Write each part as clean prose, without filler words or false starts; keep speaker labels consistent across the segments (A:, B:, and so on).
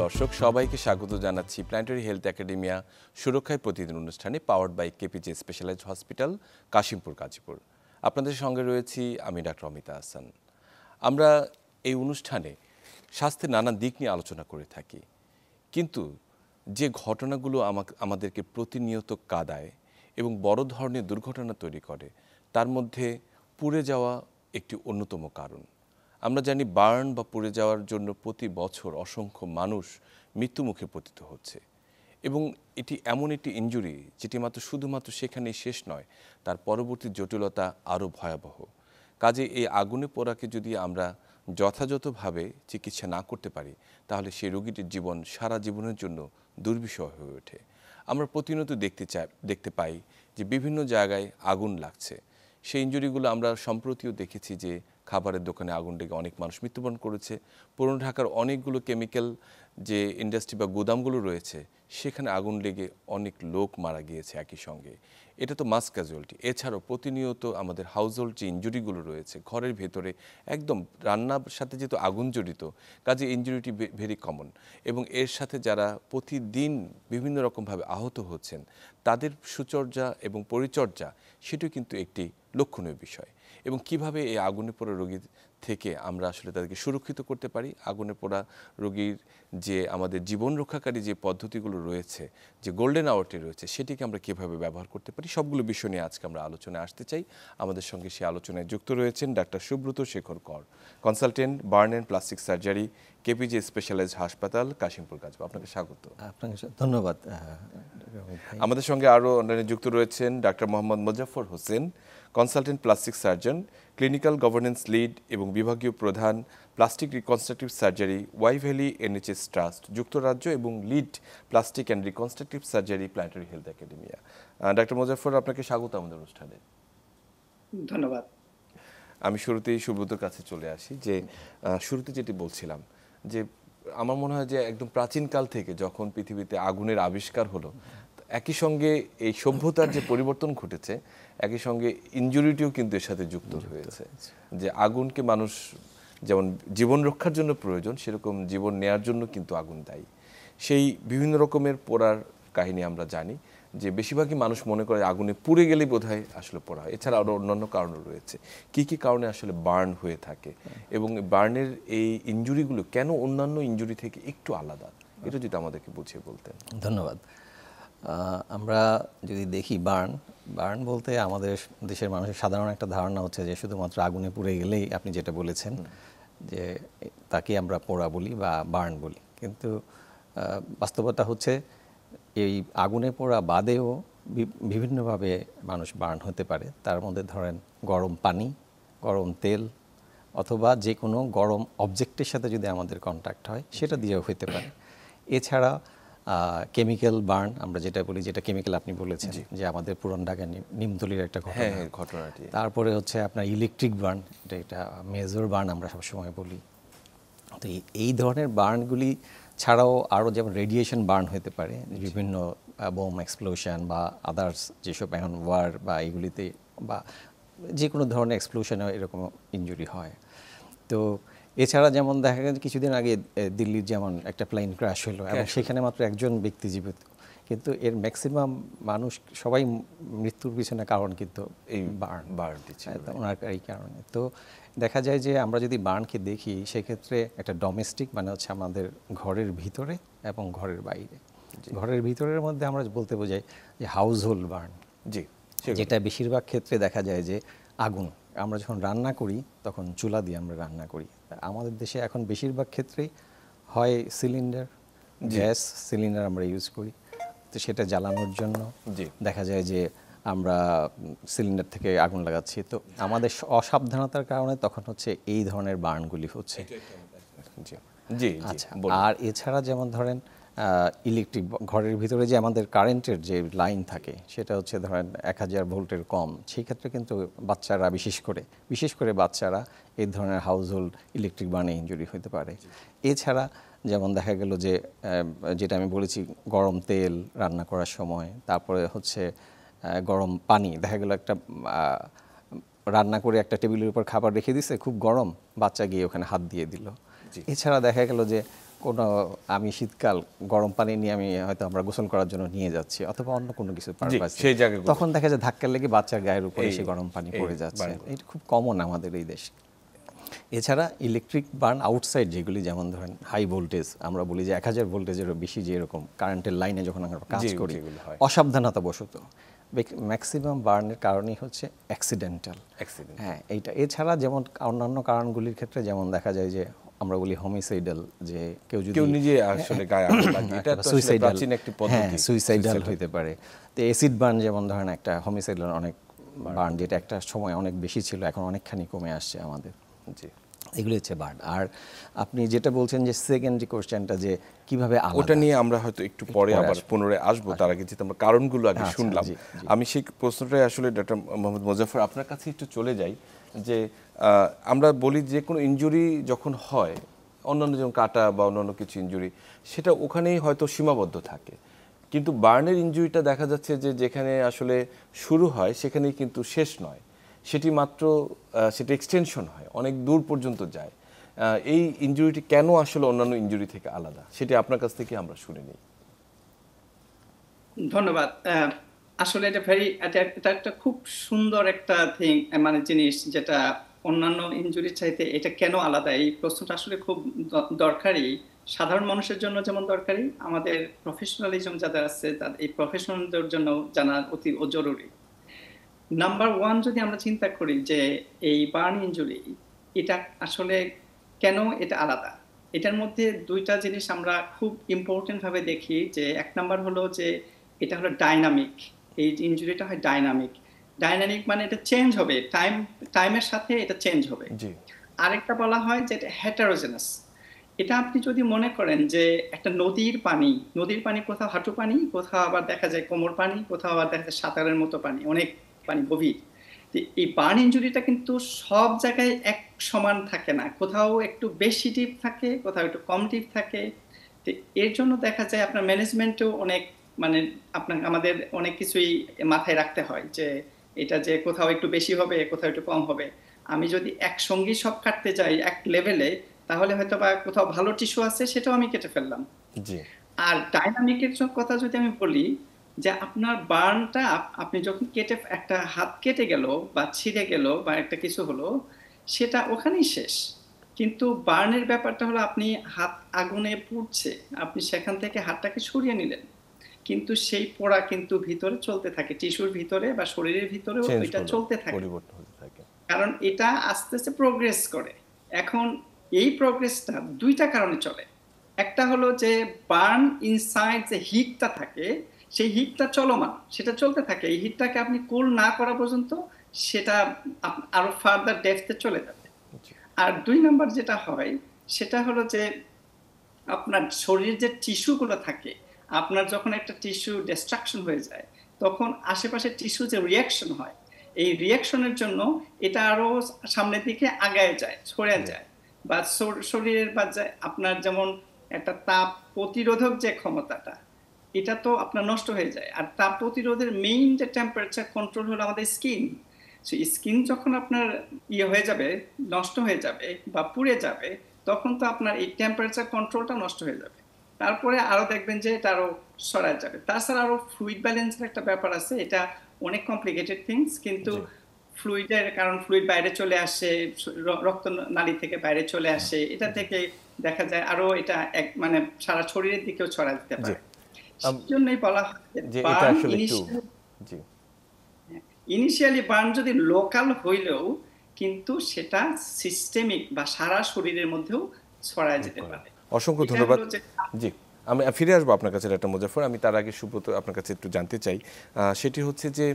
A: দর্শক সবাইকে স্বাগত জানাচ্ছি প্ল্যানেটারি হেলথ একাডেমিয়া সুরক্ষায় প্রতিদিন অনুষ্ঠানে powered by KPJ specialized hospital Kashimpur Gazipur. আপনাদের সঙ্গে রয়েছি আমি ডাক্তার অমিতা হাসান। আমরা এই অনুষ্ঠানে স্বাস্থ্যের নানা দিক নিয়ে আলোচনা করে থাকি, কিন্তু যে ঘটনাগুলো আমাদেরকে প্রতিনিয়ত কাঁদায় এবং বড় ধরনের দুর্ঘটনা তৈরি করে, তার মধ্যে পুড়ে যাওয়া একটি অন্যতম কারণ। আমরা জানি বার্ন বা পুড়ে যাওয়ার জন্য প্রতি বছর অসংখ্য মানুষ মৃত্যুমুখে পতিত হচ্ছে এবং এটি এমন একটি ইনজুরি যেটি শুধুমাত্র সেখানেই শেষ নয়, তার পরবর্তী জটিলতা আরও ভয়াবহ। কাজে এই আগুনে পোড়াকে যদি আমরা যথাযথভাবে চিকিৎসা না করতে পারি, তাহলে সেই রোগীটির জীবন সারা জীবনের জন্য দুর্বিষহ হয়ে ওঠে। আমরা প্রতিনিয়ত দেখতে পাই যে বিভিন্ন জায়গায় আগুন লাগছে। সেই ইনজুরিগুলো আমরা সম্প্রতিও দেখেছি যে খাবারের দোকানে আগুন লেগে অনেক মানুষ মৃত্যুবরণ করেছে। পুরনো ঢাকার অনেকগুলো কেমিক্যাল যে ইন্ডাস্ট্রি বা গুদামগুলো রয়েছে, সেখানে আগুন লেগে অনেক লোক মারা গিয়েছে একই সঙ্গে। এটা তো মাস ক্যাজুয়ালিটি। এছাড়াও প্রতিনিয়ত আমাদের হাউসহোল্ড যে ইনজুরিগুলো রয়েছে ঘরের ভেতরে, একদম রান্নার সাথে যেহেতু আগুন জড়িত, কাজে ইনজুরিটি ভেরি কমন। এবং এর সাথে যারা প্রতিদিন বিভিন্ন রকমভাবে আহত হচ্ছেন, তাদের সুচর্যা এবং পরিচর্যা সেটিও কিন্তু একটি লক্ষণীয় বিষয়। এবং কিভাবে এই আগুনে পোড়া রোগীর থেকে আমরা আসলে তাদেরকে সুরক্ষিত করতে পারি, আগুনে পোড়া রোগীর যে আমাদের জীবন রক্ষাকারী যে পদ্ধতিগুলো রয়েছে, যে গোল্ডেন আওয়ারটি রয়েছে, সেটিকে আমরা কীভাবে ব্যবহার করতে পারি, সবগুলো বিষয় নিয়ে আজকে আমরা আলোচনায় আসতে চাই। আমাদের সঙ্গে সেই আলোচনায় যুক্ত রয়েছেন doctor Subrata Shekhar Kar, consultant, burn and plastic surgery, KPJ specialized হাসপাতাল, কাশিমপুর গাজীপুর। আপনাকে স্বাগত।
B: আপনাকে ধন্যবাদ।
A: আমাদের সঙ্গে আরও অন্যান্য যুক্ত রয়েছেন doctor Mohammad Mozaffar Hossain, consultant plastic surgeon, clinical governance lead এবং বিভাগীয় প্রধান, plastic reconstructive surgery, Wye Valley NHS trust, যুক্তরাজ্য, এবং lead plastic and reconstructive surgery, planetary health academia. Doctor Mozaffar, আপনাকে স্বাগত আমাদের অনুষ্ঠানে।
C: ধন্যবাদ।
A: আমি শুরুতেই সুব্রতর কাছে চলে আসি। যে শুরুতে যেটি বলছিলাম, যে আমার মনে হয় যে একদম প্রাচীনকাল থেকে যখন পৃথিবীতে আগুনের আবিষ্কার হলো, একই সঙ্গে এই সভ্যতার যে পরিবর্তন ঘটেছে, একই সঙ্গে ইনজুরিটিও কিন্তু এর সাথে যুক্ত হয়েছে। যে আগুনকে মানুষ যেমন জীবন রক্ষার জন্য প্রয়োজন, সেরকম জীবন নেয়ার জন্য কিন্তু আগুন দায়ী। সেই বিভিন্ন রকমের পোড়ার কাহিনী আমরা জানি, যে বেশিরভাগই মানুষ মনে করে আগুনে পুড়ে গেলেই বোধহয় আসলে পোড়া হয়। এছাড়া আরও অন্যান্য কারণও রয়েছে। কি কি কারণে আসলে বার্ন হয়ে থাকে এবং বার্নের এই ইনজুরিগুলো কেন অন্যান্য ইনজুরি থেকে একটু আলাদা, এটা যদি আমাদেরকে বুঝিয়ে বলতেন।
B: ধন্যবাদ। আমরা যদি দেখি বার্ন বলতে আমাদের দেশের মানুষের সাধারণ একটা ধারণা হচ্ছে যে শুধুমাত্র আগুনে পুড়ে গেলেই, আপনি যেটা বলেছেন, যে তাকে আমরা পোড়া বলি বা বার্ন বলি। কিন্তু বাস্তবতা হচ্ছে এই আগুনে পোড়া বাদেও বিভিন্নভাবে মানুষ বার্ন হতে পারে। তার মধ্যে ধরেন গরম পানি, গরম তেল, অথবা যে কোনো গরম অবজেক্টের সাথে যদি আমাদের কন্ট্যাক্ট হয়, সেটা দিয়েও হতে পারে। এছাড়া কেমিক্যাল বার্ন আমরা যেটা বলি, যেটা কেমিক্যাল আপনি বলেছেন, যে আমাদের পুরান ঢাকার নিমতলির একটা ঘটনাটি। তারপরে হচ্ছে আপনার ইলেকট্রিক বার্ন, এটা মেজর বার্ন আমরা সবসময় বলি। তো এই ধরনের বার্নগুলি ছাড়াও আরও যেমন রেডিয়েশন বার্ন হতে পারে, বিভিন্ন বোম এক্সপ্লোশন বা আদার্স যেসব এখন ওয়ার বা এগুলিতে বা যে কোনো ধরনের এক্সপ্লোশনে এরকম ইনজুরি হয়। তো এছাড়া যেমন দেখা গেছে কিছুদিন আগে দিল্লির যেমন একটা প্লেন ক্র্যাশ হলো এবং সেখানে মাত্র একজন ব্যক্তি জীবিত, কিন্তু এর ম্যাক্সিমাম মানুষ সবাই মৃত্যুর পিছনে কারণ কিন্তু এই বার্ন ওনার এই কারণে। তো দেখা যায় যে আমরা যদি বার্নকে দেখি, সেক্ষেত্রে একটা ডোমেস্টিক মানে হচ্ছে আমাদের ঘরের ভিতরে এবং ঘরের বাইরে। ঘরের ভিতরের মধ্যে আমরা বলতে বোঝাই যে হাউস হোল্ড বার্ন, যেটা বেশিরভাগ ক্ষেত্রে দেখা যায় যে আগুন, আমরা যখন রান্না করি তখন চুলা দিয়ে আমরা রান্না করি। আমাদের দেশে এখন বেশিরভাগ ক্ষেত্রেই হয় সিলিন্ডার, গ্যাস সিলিন্ডার আমরা ইউজ করি, তো সেটা জ্বালানোর জন্য দেখা যায় যে আমরা সিলিন্ডার থেকে আগুন লাগাচ্ছি। তো আমাদের অসাবধানতার কারণে তখন হচ্ছে এই ধরনের বার্নগুলি হচ্ছে। আচ্ছা, আর এছাড়া যেমন ধরেন ইলেকট্রিক, ঘরের ভিতরে যে আমাদের কারেন্টের যে লাইন থাকে, সেটা হচ্ছে ধরেন 1000 ভোল্টের কম, সেই ক্ষেত্রে কিন্তু বাচ্চারা বিশেষ করে বাচ্চারা এই ধরনের হাউসহোল্ড ইলেকট্রিক বার্নে ইনজুরি হতে পারে। এছাড়া যেমন দেখা গেল যে যেটা আমি বলেছি, গরম তেল রান্না করার সময়, তারপরে হচ্ছে গরম পানি, দেখা গেল একটা রান্না করে একটা টেবিলের উপর খাবার রেখে দিছে, খুব গরম, বাচ্চা গিয়ে ওখানে হাত দিয়ে দিল। এছাড়া দেখা গেল যে কোনো আমি শীতকাল গরম পানি নিয়ে আমি হয়তো আমরা গোসল করার জন্য নিয়ে যাচ্ছি অথবা অন্য কোনো কিছু পারপাস,
A: সেই জায়গায়
B: তখন দেখা যায় ধাক্কা লেগে বাচ্চার গায়ের উপরে সেই গরম পানি পড়ে যাচ্ছে। এটা খুব কমন আমাদের এই দেশে। এছাড়া ইলেকট্রিক বার্ন আউটসাইড যেগুলি, যেমন ধরেন হাই ভোল্টেজ, আমরা বলি যে 1000 ভোল্টেজেরও বেশি যে এরকম কারেন্টের লাইনে যখন আমরা কাজ করি অসাবধানতা বশত, ম্যাক্সিমাম বার্নের কারণই হচ্ছে অ্যাক্সিডেন্টাল। হ্যাঁ, এইটা। এছাড়া যেমন অন্যান্য কারণগুলির ক্ষেত্রে যেমন দেখা যায় যে আমরা বলি হোমিসাইডাল, যে কেউ যদি
A: নিজে আসলে গায়ে আগুন লাগিয়ে, এটা তো আসলে প্রাচীন একটি পদ্ধতি,
B: সুইসাইডাল হইতে পারে। তো অ্যাসিড বার্ন যেমন ধরেন একটা হোমিসাইডাল অনেক বার্ন, যেটা একটা সময় অনেক বেশি ছিল, এখন অনেকখানি কমে আসছে আমাদের। জি, এগুলো হচ্ছে বার্ন। আর আপনি যেটা বলছেন যে সেকেন্ডারি কোশ্চেনটা যে কিভাবে আলাদা,
A: ওটা নিয়ে আমরা হয়তো একটু পরে আবার পুনরায় আসবো। তার আগে যেহেতু আমরা কারণগুলো আগে শুনলাম, আমি সেই প্রশ্নটাই আসলে ডক্টর মোহাম্মদ মোজাফফর আপনার কাছে একটু চলে যাই। যে আমরা বলি যে কোনো ইনজুরি যখন হয়, অন্যান্য যেমন কাটা বা অন্যান্য কিছু ইনজুরি, সেটা ওখানেই হয়তো সীমাবদ্ধ থাকে, কিন্তু বার্নের ইনজুরিটা দেখা যাচ্ছে যে যেখানে আসলে শুরু হয় সেখানেই কিন্তু শেষ নয়, সেটি মাত্র সেটা এক্সটেনশন হয়, অনেক দূর পর্যন্ত যায়। এই ইনজুরিটি কেন আসলে অন্যান্য ইনজুরি থেকে আলাদা, সেটি আপনার কাছ থেকে আমরা শুনে নিই।
C: ধন্যবাদ। আসলে এটা একটা খুব সুন্দর একটা মানে জিনিস, যেটা অন্যান্য ইনজুরির চাইতে এটা কেন আলাদা, এই প্রশ্নটা আসলে খুব দরকারি। সাধারণ মানুষের জন্য যেমন দরকারি, আমাদের প্রফেশনালিজম যাদের আছে তাদের, এই প্রফেশনালদের জন্য জানা অতি জরুরি। নাম্বার ওয়ান, যদি আমরা চিন্তা করি যে এই বার্ন ইনজুরি এটা আসলে কেন এটা আলাদা, এটার মধ্যে দুইটা জিনিস আমরা খুব ইম্পর্টেন্ট ভাবে দেখি। যে এক নাম্বার হলো যে এটা হলো ডাইনামিক, এই ইনজুরিটা হয় ডাইনামিক। ডাইনামিক মানে এটা চেঞ্জ হবে, টাইমের সাথে এটা চেঞ্জ হবে। আরেকটা বলা হয় যে এটা হেটারোজেনাস। এটা আপনি যদি মনে করেন যে একটা নদীর পানি কোথাও হাঁটু পানি, কোথাও আবার দেখা যায় কোমর পানি, কোথাও আবার দেখা যায় সাঁতারের মতো পানি, অনেক পানি গভীর। এই বার্ন ইনজুরিটা কিন্তু সব জায়গায় এক সমান থাকে না, কোথাও একটু বেশি ডিপ থাকে, কোথাও একটু কম ডিপ থাকে। তো এর জন্য দেখা যায় আপনার ম্যানেজমেন্টেও অনেক, মানে আমাদের অনেক কিছুই মাথায় রাখতে হয়, যে এটা যে কোথাও একটু বেশি হবে, কোথাও একটু কম হবে। আমি যদি একসঙ্গেই সব কাটতে যাই এক লেভেলে, তাহলে হয়তো বা কোথাও ভালো টিস্যু আছে সেটাও আমি কেটে ফেললাম। আর ডাইনামিকের কথা যদি আমি বলি, যে আপনার বার্নটা আপনি যখন একটা হাত কেটে গেল বা ছিঁড়ে গেল বা একটা কিছু হলো, সেটা ওখানেই শেষ। কিন্তু বার্নের ব্যাপারটা হলো আপনি হাত আগুনে পুড়ছে, আপনি সেখান থেকে হাতটাকে সরিয়ে নিলেন, কিন্তু সেই পোড়া কিন্তু ভিতরে চলতে থাকে, টিস্যুর ভিতরে বা শরীরের ভিতরে এটা চলতে থাকে, কারণ এটা আস্তে আস্তে প্রোগ্রেস করে। এখন এই প্রোগ্রেসটা দুইটা কারণে চলে। একটা হলো যে বার্ন ইনসাইড যে হিটটা থাকে, সেই হিটটা চলমান, সেটা চলতে থাকে। এই হিটটাকে আপনি কুল না করা পর্যন্ত সেটা আরো ফার্দার ডেপথে চলে যাবে। আর দুই নাম্বার যেটা হয় সেটা হলো যে আপনার শরীরের যে টিস্যুগুলো থাকে, আপনার যখন একটা টিস্যু ডিস্ট্রাকশন হয়ে যায়, তখন আশেপাশে টিস্যু যে রিয়াকশন হয়, এই রিয়াকশনের জন্য এটা আরো সামনের দিকে আগায় যায়, ছড়ে যায়, বা শরীরের বা আপনার যেমন একটা তাপ প্রতিরোধক যে ক্ষমতাটা, এটা তো আপনার নষ্ট হয়ে যায়। আর তাপ প্রতিরোধের মেইন যে টেম্পারেচার কন্ট্রোল হলো আমাদের স্কিন। স্কিন যখন আপনার হয়ে যাবে, নষ্ট হয়ে যাবে বা পুড়ে যাবে, তখন তো আপনার এই টেম্পারেচার কন্ট্রোলটা নষ্ট হয়ে যাবে। তারপরে আরো দেখবেন যে এটা আরো সরায় যাবে। তাছাড়া আরো ফ্লুইড ব্যালেন্সের একটা ব্যাপার আছে, এটা অনেক কমপ্লিকেটেড থিংস, কিন্তু ফ্লুইডের কারণ ফ্লুইড বাইরে চলে আসে, রক্ত নালী থেকে বাইরে চলে আসে, এটা থেকে দেখা যায় আরো এটা মানে সারা শরীরের দিকেও ছড়া দিতে পারে। সেজন্যই বলা হয় যে ইনিশিয়ালি বার্ন যদি লোকাল হইলেও কিন্তু সেটা সিস্টেমিক বা সারা শরীরের মধ্যেও ছড়ায় যেতে পারে।
A: অসংখ্য ধন্যবাদ। জি, আমি ফিরে আসবো আপনার কাছে ডক্টর মোজাফফর। আমি তার আগে সুব্রত আপনার কাছে একটু জানতে চাই, সেটি হচ্ছে যে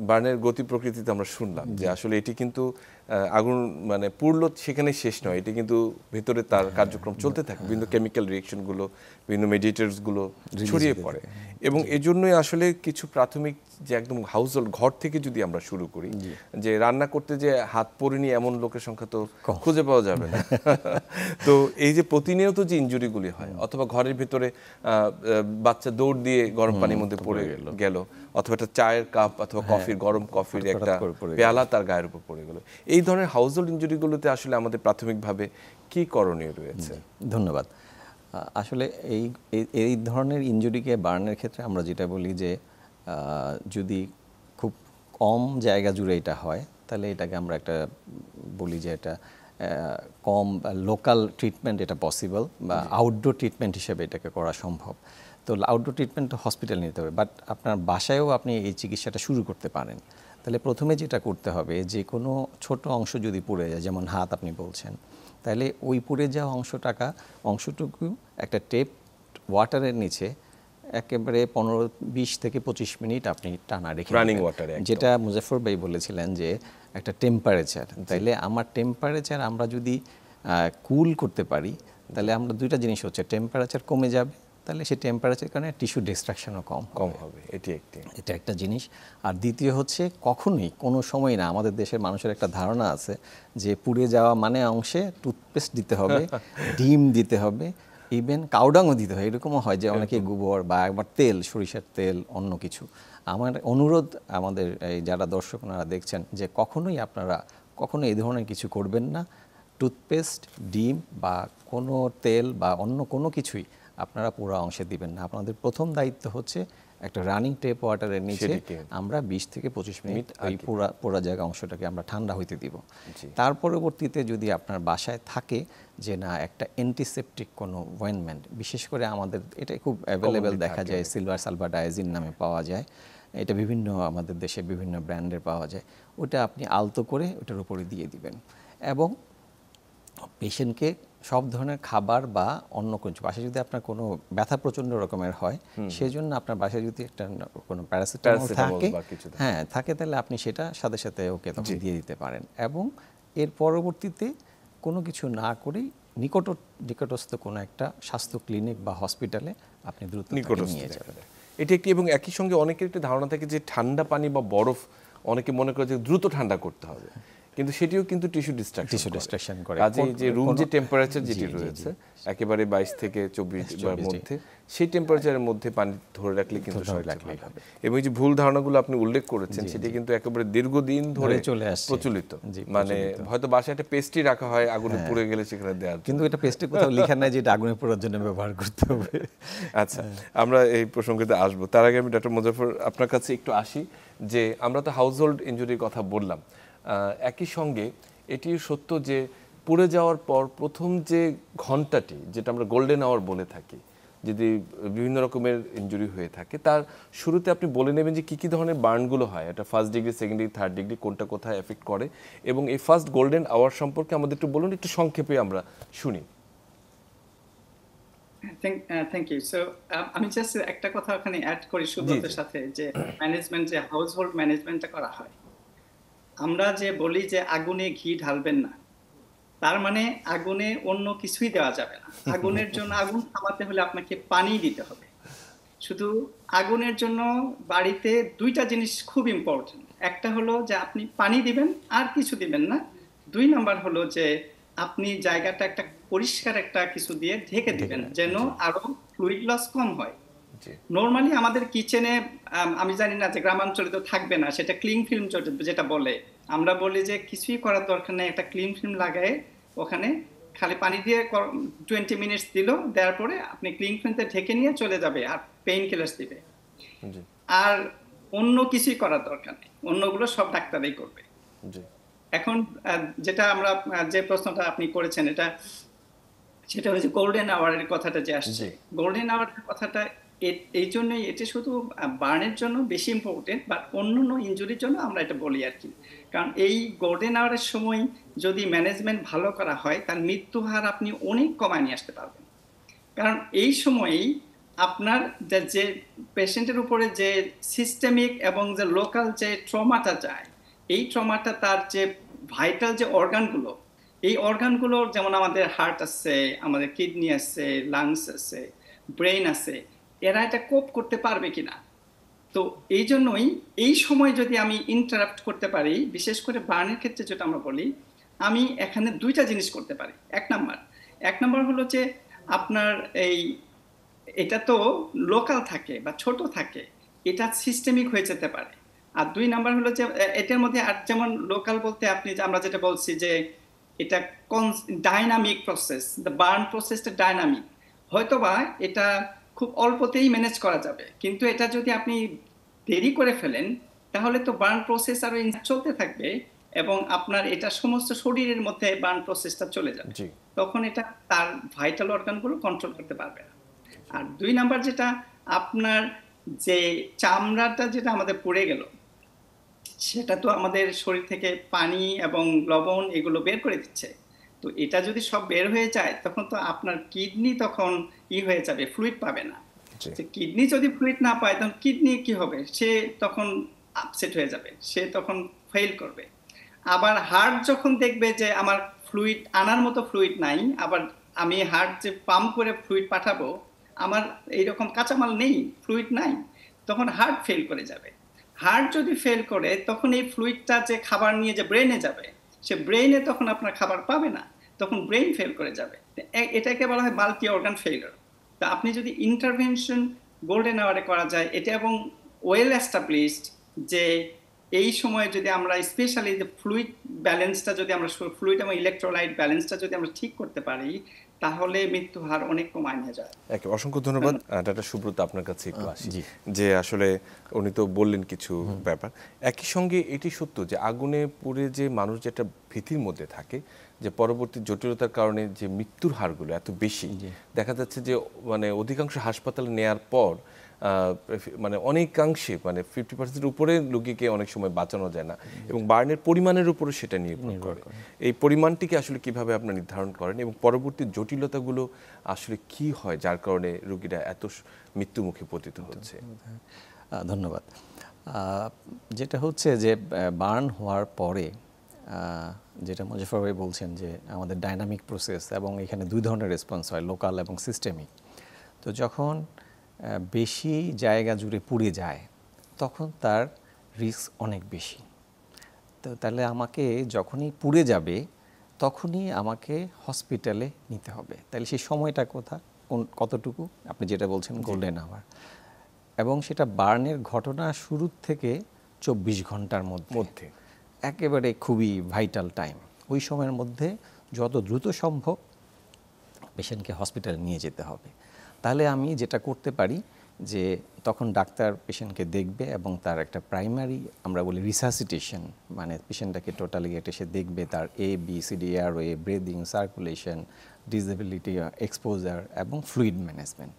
A: বার্নের গতি প্রকৃতিতে আমরা শুনলাম যে আসলে এটি কিন্তু আগুন মানে পুড়লো সেখানে শেষ নয়, এটি কিন্তু ভিতরে তার কার্যক্রম চলতে থাকে, বিভিন্ন কেমিক্যাল রিয়েকশনগুলো, বিভিন্ন মেডিয়েটরসগুলো ছড়িয়ে পড়ে, এবং এজন্যই আসলে কিছু প্রাথমিক যে একদম হাউস হোল্ড ঘর থেকে যদি আমরা শুরু করি, যে রান্না করতে যে হাত পড়েনি এমন লোকের সংখ্যা তো খুঁজে পাওয়া যাবে না। তো এই যে প্রতিনিয়ত যে ইনজুরিগুলি হয়, অথবা ঘরের ভিতরে বাচ্চা দৌড় দিয়ে গরম পানির মধ্যে পড়ে গেল, অথবা একটা চায়ের কাপ অথবা কফির গরম কফির একটা পেয়ালা তার গায়ের উপর পড়ে গেল, এই ধরনের হাউস হোল্ড ইনজুরিগুলোতে আসলে আমাদের প্রাথমিকভাবে কি করণীয় রয়েছে?
B: ধন্যবাদ। আসলে এই এই ধরনের ইনজুরিকে বার্নের ক্ষেত্রে আমরা যেটা বলি যে যদি খুব কম জায়গা জুড়ে এটা হয় তাহলে এটাকে আমরা একটা বলি যে এটা কম লোকাল ট্রিটমেন্ট এটা পসিবল বা আউটডোর ট্রিটমেন্ট হিসেবে এটাকে করা সম্ভব। তো আউটডোর ট্রিটমেন্ট হসপিটাল নিতে হবে, বাট আপনার বাসায়ও আপনি এই চিকিৎসাটা শুরু করতে পারেন। তাহলে প্রথমে যেটা করতে হবে, যে কোনো ছোট অংশ যদি পুড়ে যায়, যেমন হাত আপনি বলছেন, তাহলে ওই পুড়ে যাওয়া অংশটুকু একটা টেপ ওয়াটারের নিচে একেবারে 15-20 থেকে 25 মিনিট আপনি টানা রেখে
A: রানিং
B: দিবেন।
A: ওয়াটারে,
B: যেটা মুজাফফর ভাই বলেছিলেন যে একটা টেম্পারেচার, তাইলে আমার টেম্পারেচার আমরা যদি কুল করতে পারি তাহলে আমরা দুইটা জিনিস হচ্ছে, টেম্পারেচার কমে যাবে, তাহলে সেই টেম্পারেচারের কারণে টিস্যু ডিস্ট্রাকশনও কম
A: হবে।
B: এটা একটা জিনিস। আর দ্বিতীয় হচ্ছে, কখনোই কোনো সময় না, আমাদের দেশের মানুষের একটা ধারণা আছে যে পুড়ে যাওয়া মানে অংশে টুথপেস্ট দিতে হবে, ডিম দিতে হবে, ইভেন কাউডাংও দিতে হয়। এরকমও হয় যে অনেকে গোবর বা একবার তেল, সরিষার তেল, অন্য কিছু। আমার অনুরোধ আমাদের এই যারা দর্শক ওনারা দেখছেন, যে কখনোই এই ধরনের কিছু করবেন না। টুথপেস্ট, ডিম বা কোনো তেল বা অন্য কোনো কিছুই আপনারা পুরো অংশে দিবেন না। আপনাদের প্রথম দায়িত্ব হচ্ছে একটা রানিং টেপ ওয়াটারের নিচে আমরা 20 থেকে 25 মিনিট ওই পুরো জায়গা অংশটাকে আমরা ঠান্ডা হইতে দিব। তার পরবর্তীতে যদি আপনার বাসায় থাকে যে না একটা অ্যান্টিসেপটিক কোনো অয়েনমেন্ট, বিশেষ করে আমাদের এটা খুব অ্যাভেলেবেল দেখা যায়, সিলভার সালফাডায়াজিন নামে পাওয়া যায়, এটা বিভিন্ন আমাদের দেশে বিভিন্ন ব্র্যান্ডের পাওয়া যায়, ওটা আপনি আলতো করে ওটার উপরে দিয়ে দিবেন। এবং পেশেন্টকে সব ধরনের খাবার বা অন্য কিছু, বাসায় যদি আপনার কোনো ব্যথা প্রচণ্ড রকমের হয়, সেজন্য আপনার বাসায় যদি একটা কোনো প্যারাসিটামল থাকে, থাকে, তাহলে আপনি সেটা সাথে সাথে ওকে তখন দিয়ে দিতে পারেন। এবং এর পরবর্তীতে কোনো কিছু না করেই নিকটস্থ কোনো একটা স্বাস্থ্য ক্লিনিক বা হসপিটালে আপনি দ্রুত নিয়ে যাবেন।
A: এটি একটি, এবং একই সঙ্গে অনেকের একটা ধারণা থাকে যে ঠান্ডা পানি বা বরফ, অনেকে মনে করে যে দ্রুত ঠান্ডা করতে হবে, কিন্তু সেটিও কিন্তু টিস্যু ডিস্ট্রাকশন করে। কাজে যে রুম যে টেম্পারেচার যেটি রয়েছে একেবারে 22 থেকে 24 এর মধ্যে, সেই টেম্পারেচারের মধ্যে পানি ধরে রাখলে কিন্তু সবচেয়ে ভালো। এবং যে ভুল ধারণাগুলো আপনি উল্লেখ করেছেন সেটি কিন্তু একেবারে দীর্ঘদিন ধরে
B: চলে আসছে
A: প্রচলিত। মানে হয়তো বাসায় একটা পেস্ট্রি রাখা হয়, আগুনে পুড়ে গেলে সেখানে দেওয়ার,
B: কিন্তু এটা পেস্ট্রি কোথাও লেখা নাই যে এটা আগুনে পোড়ার জন্য ব্যবহার করতে হবে।
A: আচ্ছা, আমরা এই প্রসঙ্গতে আসবো। তার আগে আমি ডক্টর মুজাফফর আপনার কাছে একটু আসি, যে আমরা তো হাউসহোল্ড ইনজুরির কথা বললাম, একই সঙ্গে এটিও সত্য যে পুড়ে যাওয়ার পর প্রথম যে ঘন্টাটি, যেটা আমরা গোল্ডেন আওয়ার বলে থাকি, যদি বিভিন্ন রকমের ইনজুরি হয়ে থাকে, তার শুরুতে আপনি বলে নেবেন যে কী ধরনের বার্নগুলো হয়, এটা first degree, second degree, third degree, কোনটা কোথায় এফেক্ট করে, এবং এই ফার্স্ট গোল্ডেন আওয়ার সম্পর্কে আমাদের একটু বলুন, একটু সংক্ষেপে আমরা শুনি।
C: Thank you. সো আমি জাস্ট একটা কথা ওখানে অ্যাড করি সুব্রতের সাথে, যে ম্যানেজমেন্ট, যে হাউসহোল্ড ম্যানেজমেন্টটা করা হয়, আমরা যে বলি যে আগুনে ঘি ঢালবেন না, তার মানে আগুনে অন্য কিছুই দেওয়া যাবে না। আগুনের জন্য, আগুন থামাতে হলে আপনাকে পানি দিতে হবে। শুধু আগুনের জন্য বাড়িতে দুইটা জিনিস খুব ইম্পর্টেন্ট। একটা হলো যে আপনি পানি দিবেন, আর কিছু দিবেন না। 2 নাম্বার হলো যে আপনি জায়গাটা একটা পরিষ্কার একটা কিছু দিয়ে ঢেকে দিবেন, যেন আরো ফ্লুইড লস কম হয়। নর্মালি আমাদের কিচেনে, আমি জানি না যে গ্রামাঞ্চলে তো থাকবে না, সেটা ক্লিং ফিল্ম যেটা বলে, আমরা বলি যে কিছুই করার দরকার নেই, একটা ক্লিন ফিল্ম লাগায় ওখানে খালি পানি দিয়ে 20 মিনিটস দিল, দেওয়ার পরে আপনি ক্লিন ফিল্মতে ঢেকে নিয়ে চলে যাবে, আর পেইন কিলার্স দিবে, আর অন্য কিছুই করার দরকার নেই, অন্যগুলো সব ডাক্তারই করবে। এখন যেটা আমরা, যে প্রশ্নটা আপনি করেছেন, সেটা হচ্ছে গোল্ডেন আওয়ারের কথাটা যে আসছে। গোল্ডেন আওয়ারের কথাটা এই জন্যই, এটা শুধু বার্নের জন্য বেশি ইম্পর্টেন্ট, বাট অন্যান্য ইনজুরির জন্য আমরা এটা বলি আর কি। কারণ এই গোল্ডেন আওয়ারের সময় যদি ম্যানেজমেন্ট ভালো করা হয়, তার মৃত্যু হার আপনি অনেক কমায় নিয়ে আসতে পারবেন। কারণ এই সময়েই আপনার যে পেশেন্টের উপরে যে সিস্টেমিক এবং যে লোকাল যে ট্রমাটা যায়, এই ট্রমাটা তার যে ভাইটাল যে অর্গানগুলো, এই অর্গানগুলো, যেমন আমাদের হার্ট আছে, আমাদের কিডনি আছে, লাংস আছে, ব্রেন আছে, এরা এটা কোপ করতে পারবে কিনা। তো এই জন্যই এই সময় যদি আমি ইন্টারাপ্ট করতে পারি, বিশেষ করে বার্নের ক্ষেত্রে যেটা আমরা বলি, আমি এখানে দুইটা জিনিস করতে পারি। এক নাম্বার হলো যে আপনার এটা তো লোকাল থাকে বা ছোট থাকে, এটা সিস্টেমিক হয়ে যেতে পারে। আর 2 নাম্বার হলো যে এটার মধ্যে, আর যেমন লোকাল বলতে আপনি, আমরা যেটা বলছি যে এটা ডাইনামিক প্রসেস, দ্য বার্ন প্রসেসটা ডাইনামিক। হয়তোবা এটা খুব অল্পতেই ম্যানেজ করা যাবে, কিন্তু এটা যদি আপনি দেরি করে ফেলেন তাহলে তো বার্ন প্রসেস আরো চলতে থাকবে এবং আপনার এটা সমস্ত শরীরের মধ্যে বার্ন প্রসেসটা চলে যাবে,
A: জি
C: তখন এটা তার ভাইটাল অর্গানগুলো কন্ট্রোল করতে পারবে না। আর 2 নাম্বার যেটা, আপনার যে চামড়াটা যেটা আমাদের পুড়ে গেল সেটা তো আমাদের শরীর থেকে পানি এবং লবণ এগুলো বের করে দিচ্ছে। তো এটা যদি সব বের হয়ে যায় তখন তো আপনার কিডনি তখন হয়ে যাবে, ফ্লুইড পাবে না।
A: জি
C: কিডনি যদি ফ্লুইড না পায় তখন কিডনি কি হবে, সে তখন আপসেট হয়ে যাবে, সে তখন ফেল করবে। আবার হার্ট যখন দেখবে যে আমার ফ্লুইড আনার মতো ফ্লুইড নাই, আবার আমি হার্ট যে পাম্প করে ফ্লুইড পাঠাবো আমার এইরকম কাঁচামাল নেই, ফ্লুইড নাই, তখন হার্ট ফেল করে যাবে। হার্ট যদি ফেল করে তখন এই ফ্লুইডটা যে খাবার নিয়ে যে ব্রেনে যাবে, সে ব্রেনে তখন আপনার খাবার পাবে না, তখন ব্রেন ফেল করে যাবে। এটাকে বলা হয় মাল্টি অর্গান ফেলিওর। তা আপনি যদি ইন্টারভেনশন গোল্ডেন আওয়ারে করা যায় এটা, এবং ওয়েল এস্টাবলিশড যে এই সময়ে যদি আমরা স্পেশালি যে ফ্লুইড ব্যালেন্সটা যদি আমরা ফ্লুইড এবং ইলেকট্রোলাইট ব্যালেন্সটা যদি আমরা ঠিক করতে পারি তাহলে মৃত্যু হার অনেক কমায় নিয়ে যায়।
A: অসংখ্য ধন্যবাদ ডাক্তার সুব্রত, আপনার কাছে একটু আসি।
B: জি।
A: যে আসলে উনি তো বললেন কিছু ব্যাপার, একই সঙ্গে এটি সত্য যে আগুনে পুড়ে যে মানুষ যেটা ভীতির মধ্যে থাকে যে পরবর্তী জটিলতার কারণে যে মৃত্যুর হারগুলো এত বেশি, দেখা যাচ্ছে যে মানে অধিকাংশ হাসপাতালে নেয়ার পর মানে অনেকাংশে মানে 50% উপরে রোগীকে অনেক সময় বাঁচানো যায় না, এবং বার্নের পরিমাণের উপরে সেটা নির্ভর করে। এই পরিমাণটিকে আসলে কিভাবে আপনারা নির্ধারণ করেন এবং পরবর্তী জটিলতাগুলো আসলে কি হয় যার কারণে রোগীরা এত মৃত্যুমুখে পতিত হচ্ছে?
B: ধন্যবাদ। যেটা হচ্ছে যে বার্ন হওয়ার পরে যেটা মুজাফফর ভাই বলছেন যে আমাদের ডাইনামিক প্রসেস, এবং এখানে 2 ধরনের রেসপন্স হয়, লোকাল এবং সিস্টেমিক। তো যখন বেশি জায়গা জুড়ে পুড়ে যায় তখন তার রিস্ক অনেক বেশি। তো তাহলে আমাকে যখনই পুড়ে যাবে তখনই আমাকে হসপিটালে নিতে হবে। তাহলে সেই সময়টা কতটুকু আপনি যেটা বলছেন গোল্ডেন আওয়ার, এবং সেটা বার্নের ঘটনা শুরুর থেকে 24 ঘন্টার মধ্যে একেবারে খুবই ভাইটাল টাইম। ওই সময়ের মধ্যে যত দ্রুত সম্ভব পেশেন্টকে হসপিটালে নিয়ে যেতে হবে। তাহলে আমি যেটা করতে পারি যে তখন ডাক্তার পেশেন্টকে দেখবে এবং তার একটা প্রাইমারি আমরা বলি রিসাসিটেশন, মানে পেশেন্টটাকে টোটালি এটা সে দেখবে, তার ABCD airway, breathing, circulation, disability, exposure এবং ফ্লুইড ম্যানেজমেন্ট,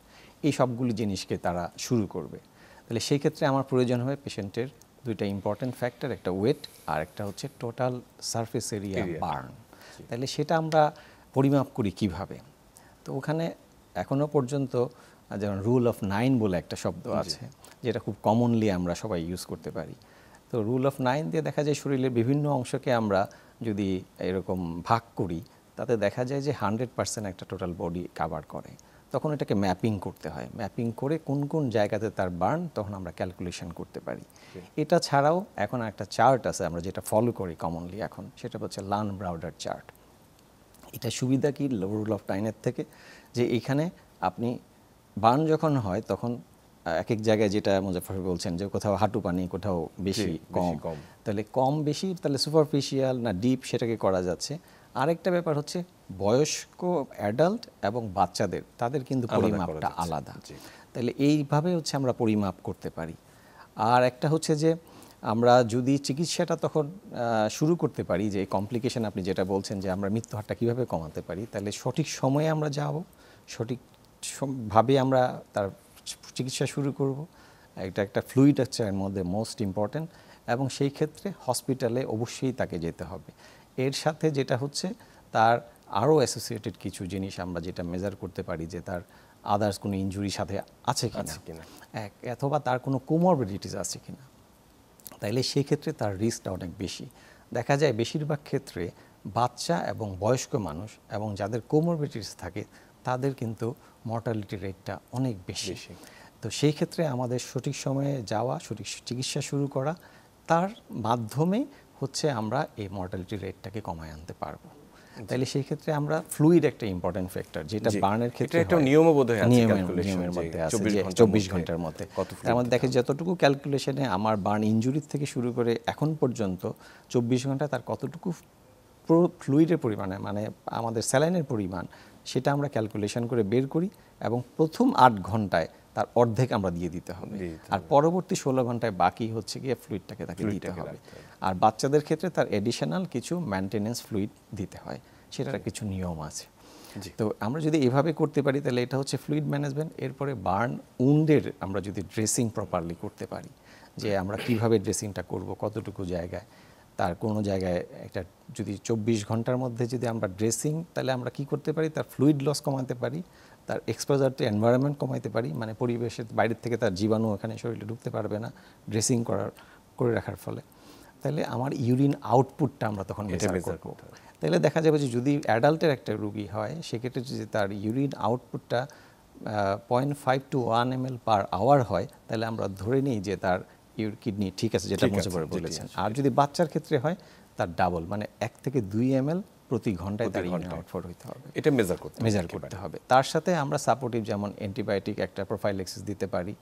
B: এই সবগুলি জিনিসকে তারা শুরু করবে। তাহলে সেই ক্ষেত্রে আমার প্রয়োজন হবে পেশেন্টের 2টা ইম্পর্টেন্ট ফ্যাক্টর, একটা ওয়েট আর একটা হচ্ছে টোটাল সারফেস এরিয়া বার্ন। তাহলে সেটা আমরা পরিমাপ করি কিভাবে? তো ওখানে এখনো পর্যন্ত যেমন রুল অফ 9 বলে একটা শব্দ আছে যেটা খুব কমনলি আমরা সবাই ইউজ করতে পারি। তো রুল অফ 9 দিয়ে দেখা যায় শরীরের বিভিন্ন অংশকে আমরা যদি এরকম ভাগ করি তাতে দেখা যায় যে 100% একটা টোটাল বডি কভার করে। তখন এটাকে ম্যাপিং করতে হয়, ম্যাপিং করে কোন কোন জায়গাতে তার বার্ন তখন আমরা ক্যালকুলেশন করতে পারি। এটা ছাড়াও এখন একটা চার্ট আছে আমরা যেটা ফলো করি কমনলি এখন, সেটা হচ্ছে লার্ন-ব্রাউডার চার্ট। এটা সুবিধা কি রুল অফ 9 থেকে, যে এখানে আপনি বার্ন যখন হয় তখন এক এক জায়গায় যেটা মুজাফফর বলছেন যে কোথাও হাঁটু পানি, কোথাও বেশি কম, তাহলে কম বেশি তাহলে সুপারফিশিয়াল না ডিপ সেটাকে করা যাচ্ছে। আরেকটা ব্যাপার হচ্ছে বয়স্ক অ্যাডাল্ট এবং বাচ্চাদের তাদের কিন্তু পরিমাপটা আলাদা, তাহলে এইভাবে হচ্ছে আমরা পরিমাপ করতে পারি। আর একটা হচ্ছে যে আমরা যদি চিকিৎসাটা তখন শুরু করতে পারি, যে কমপ্লিকেশন আপনি যেটা বলছেন যে আমরা মৃত্যু হারটা কীভাবে কমাতে পারি, তাহলে সঠিক সময়ে আমরা যাব, সঠিকভাবে আমরা তার চিকিৎসা শুরু করব। এটা একটা ফ্লুইড হচ্ছে এর মধ্যে মোস্ট ইম্পর্ট্যান্ট, এবং সেই ক্ষেত্রে হসপিটালে অবশ্যই তাকে যেতে হবে। এর সাথে যেটা হচ্ছে তার আরও অ্যাসোসিয়েটেড কিছু জিনিস আমরা যেটা মেজার করতে পারি যে তার আদার্স কোনো ইনজুরির সাথে আছে কিনা, অথবা তার কোনো কোমরবিডিটিস আছে কিনা। তাইলে সেই ক্ষেত্রে তার রিস্কটা অনেক বেশি। দেখা যায় বেশিরভাগ ক্ষেত্রে বাচ্চা এবং বয়স্ক মানুষ এবং যাদের কোমরবিডিটিস থাকে তাদের কিন্তু মর্টালিটি রেটটা অনেক বেশি। তো সেই ক্ষেত্রে আমাদের সঠিক সময়ে যাওয়া, সঠিক চিকিৎসা শুরু করা, তার মাধ্যমে হচ্ছে আমরা এই মর্টালিটি রেটটাকে কমায় আনতে পারবো। তাইলে সেই ক্ষেত্রে আমরা ফ্লুইড একটা ইম্পর্টেন্ট ফ্যাক্টর, যেটা বার্নের ক্ষেত্রে
A: একটা নিয়মের
B: মধ্যে আছে যে 24 ঘন্টার মধ্যে আমাদের দেখে যতটুকু ক্যালকুলেশনে আমার বার্ন ইনজুরি থেকে শুরু করে এখন পর্যন্ত 24 ঘন্টা তার কতটুকু ফ্লুইডের পরিমাণে, মানে আমাদের স্যালাইনের পরিমাণ সেটা আমরা ক্যালকুলেশন করে বের করি এবং প্রথম 8 ঘন্টায় তার অর্ধেক আমরা দিয়ে দিতে হবে, আর পরবর্তী 16 ঘন্টায় বাকি হচ্ছে গিয়ে ফ্লুইডটাকে তাকে দিতে হবে। আর বাচ্চাদের ক্ষেত্রে তার এডিশনাল কিছু মেনটেনেন্স ফ্লুইড দিতে হয়, সেটার কিছু নিয়ম আছে। তো আমরা যদি এভাবে করতে পারি তাহলে এটা হচ্ছে ফ্লুইড ম্যানেজমেন্ট। এরপরে বার্ন উন্ডের আমরা যদি ড্রেসিং প্রপারলি করতে পারি, যে আমরা কিভাবে ড্রেসিংটা করব, কতটুকু জায়গায়, তার কোনো জায়গায় একটা যদি 24 ঘন্টার মধ্যে যদি আমরা ড্রেসিং, তাহলে আমরা কি করতে পারি, তার ফ্লুইড লস কমাতে পারি, তার এক্সপোজার টু এনভায়রনমেন্ট কমাতে পারি, মানে পরিবেশের বাইরের থেকে তার জীবাণু এখানে শরীরে ঢুকতে পারবে না ড্রেসিং করে রাখার ফলে। তাহলে আমার ইউরিন আউটপুটটা আমরা তখন মেজার করব। তাহলে দেখা যাবে যে যদি অ্যাডাল্টের একটা রোগী হয়, সেক্ষেত্রে যদি তার ইউরিন আউটপুটটা 0.5 to 1 ml পার আওয়ার হয়, তাহলে আমরা ধরে নিই যে তার কিডনি ঠিক আছে, যেটা মুজিবুর বলেছেন। আর যদি বাচ্চার ক্ষেত্রে হয়, তার ডাবল, মানে 1 থেকে 2 ml প্রতি ঘন্টায় তার ইউরিন আউটপুট হইতে হবে।
A: এটা মেজার
B: করতে হবে। তার সাথে আমরা সাপোর্টিভ যেমন অ্যান্টিবায়োটিক একটা প্রোফাইল্যাক্সিস দিতে পারি।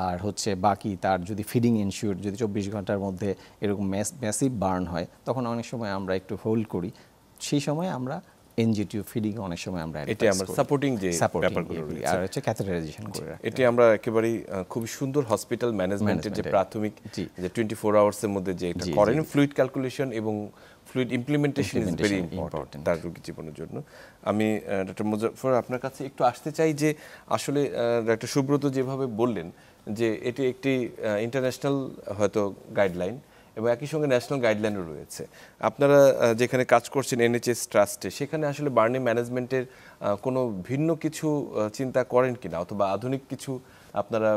B: আর হচ্ছে বাকি তার যদি ফিডিং ইনশিওর, যদি 24 ঘন্টার মধ্যে এরকম ম্যাসিভ বার্ন হয়, তখন অনেক সময় আমরা একটু হোল্ড করি। সেই সময় আমরা এনজিটিউ ফিডিং অনেক সময় আমরা
A: এটা আমরা সাপোর্টিং যে ব্যাপারগুলো রয়েছে,
B: আর হচ্ছে ক্যাথেটারাইজেশন করে রাখি।
A: এটা আমরা একেবারেই খুব সুন্দর হসপিটাল ম্যানেজমেন্টের যে প্রাথমিক যে 24 আওয়ার্সের মধ্যে যে এটা করেন, ফ্লুইড ক্যালকুলেশন এবং fluid implementation is very important তার রোগী জীবনের জন্য। আমি ডক্টর মুজাফফর আপনার কাছে একটু আসতে চাই যে আসলে ডক্টর সুব্রত যেভাবে বললেন যে এটি একটি ইন্টারন্যাশনাল হয়তো গাইডলাইন এবং একই সঙ্গে ন্যাশনাল গাইডলাইনও রয়েছে। আপনারা যেখানে কাজ করছেন এনএইচএস ট্রাস্টে, সেখানে আসলে বার্নি ম্যানেজমেন্টের কোনো ভিন্ন কিছু চিন্তা করেন কিনা, অথবা আধুনিক কিছু আপনারা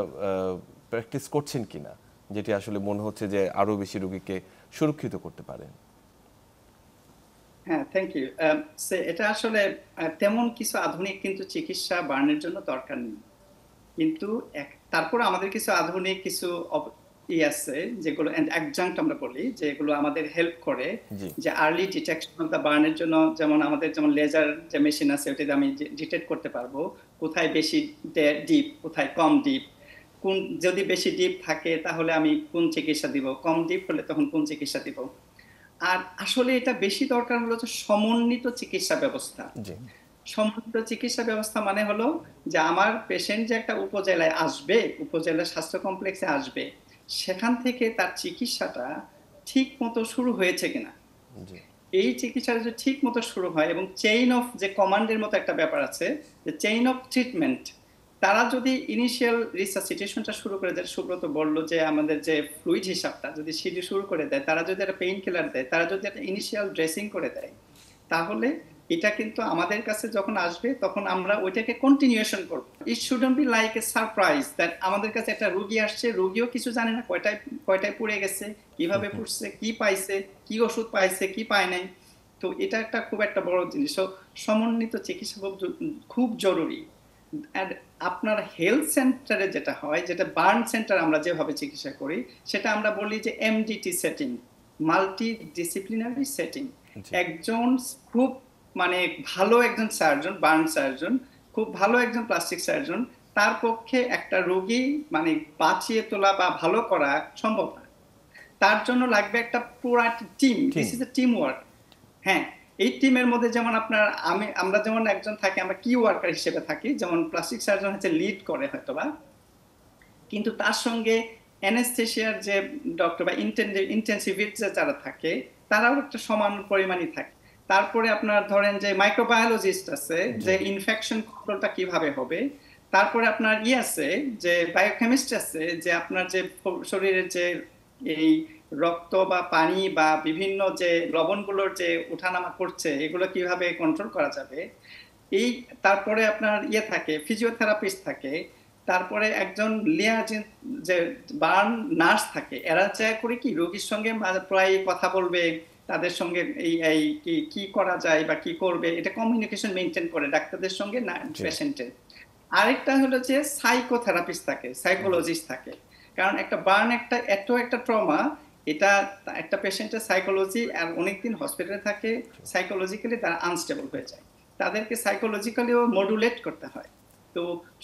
A: প্র্যাকটিস করছেন কিনা, যেটি আসলে মনে হচ্ছে যে আরও বেশি রোগীকে সুরক্ষিত করতে পারেন?
C: হ্যাঁ, থ্যাংক ইউ। এটা আসলে তেমন কিছু আধুনিক কিন্তু চিকিৎসা বার্নের জন্য দরকার নেই, কিন্তু তারপর আমাদের কিছু আধুনিক কিছু আছে যেগুলো অ্যাডজাংক্ট আমরা বলি, যেগুলো আমাদের হেল্প করে যে আর্লি ডিটেকশন অফ দ্য বার্নের জন্য। যেমন আমাদের যেমন লেজার যে মেশিন আছে, ওটাতে আমি ডিটেক্ট করতে পারবো কোথায় বেশি ডিপ, কোথায় কম ডিপ, কোন যদি বেশি ডিপ থাকে তাহলে আমি কোন চিকিৎসা দিব, কম ডিপ হলে তখন কোন চিকিৎসা দিব। আর আসলে এটা বেশি দরকার হলো যে সমন্বিত চিকিৎসা ব্যবস্থা। সমন্বিত চিকিৎসা ব্যবস্থা মানে হলো যে আমার পেশেন্ট যে একটা উপজেলায় আসবে, উপজেলা স্বাস্থ্য কমপ্লেক্সে আসবে, সেখান থেকে তার চিকিৎসাটা ঠিক মতো শুরু হয়েছে কিনা, এই চিকিৎসাটা যদি ঠিক মতো শুরু হয় এবং চেইন অফ যে কমান্ডের মতো একটা ব্যাপার আছে, যে চেইন অফ ট্রিটমেন্ট, তারা যদি ইনিশিয়াল রিসাসিটেশনটা শুরু করে দেয়, সুব্রত বললো যে আমাদের যে ফ্লুইড হিসাবটা যদি সেটি শুরু করে দেয়, তারা যদি একটা পেইন কিলার দেয়, তারা যদি একটা ইনিশিয়াল ড্রেসিং করে দেয়, তাহলে এটা কিন্তু আমাদের কাছে যখন আসবে তখন আমরা ওইটাকে কন্টিনিউয়েশন করব। It shouldn't be like a surprise that আমাদের কাছে একটা রোগী আসছে, রোগীও কিছু জানে না কয়টায় পড়ে গেছে, কিভাবে পড়ছে, কি পাইছে, কি ওষুধ পাইছে, কি পায় নাই। তো এটা একটা খুব একটা বড় জিনিস। সমন্বিত চিকিৎসা খুব জরুরি। আপনার হেলথ সেন্টারে যেটা হয়, যেটা বার্ন সেন্টার আমরা যেভাবে চিকিৎসা করি, সেটা আমরা বলি যে MDT setting, multi disciplinary setting. একজন খুব মানে ভালো একজন সার্জন, বার্ন সার্জন, খুব ভালো একজন প্লাস্টিক সার্জন, তার পক্ষে একটা রোগী মানে বাঁচিয়ে তোলা বা ভালো করা সম্ভব না। তার জন্য লাগবে একটা পুরো team. This is a team work. হ্যাঁ, এই টিমের মধ্যে যেমন আমরা যেমন একজন থাকি, আমরা কি ওয়ার্কার হিসেবে থাকি, যেমন প্লাস্টিক সার্জন হচ্ছে লিড করে হয়তোবা, কিন্তু তার সঙ্গে অ্যানেস্থেসিয়ার যে ডক্টর বা ইন্টেনসিভিস্ট যারা থাকে, তারাও একটা সমান পরিমাণই থাকে। তারপরে আপনার ধরেন যে মাইক্রোবায়োলজিস্ট আছে, যে ইনফেকশন কন্ট্রোলটা কিভাবে হবে। তারপরে আপনার আছে যে বায়োকেমিস্ট আছে, যে আপনার যে শরীরের যে এই রক্ত বা পানি বা বিভিন্ন যে লবণগুলোর যে ওঠানামা করছে, এগুলো কিভাবে কন্ট্রোল করা যাবে। তারপরে আপনার থাকে ফিজিওথেরাপিস্ট থাকে, তারপরে একজন যে বার্ন নার্স থাকে। এরা চায় করে কি রোগীর সঙ্গে প্রায় কথা বলবে, তাদের সঙ্গে এই কি করা যায় বা কি করবে, এটা কমিউনিকেশন মেনটেন করে ডাক্তারদের সঙ্গে না পেশেন্টের। আরেকটা হলো যে সাইকোথেরাপিস্ট থাকে, সাইকোলজিস্ট থাকে। কারণ একটা বার্ন একটা ট্রমা, এটা একটা পেশেন্টের সাইকোলজি আর অনেকদিন হসপিটালে থাকে, সাইকোলজিক্যালি তারা আনস্টেবল হয়ে যায়, তাদেরকে সাইকোলজিক্যালিও মডুলেট করতে হয়। তো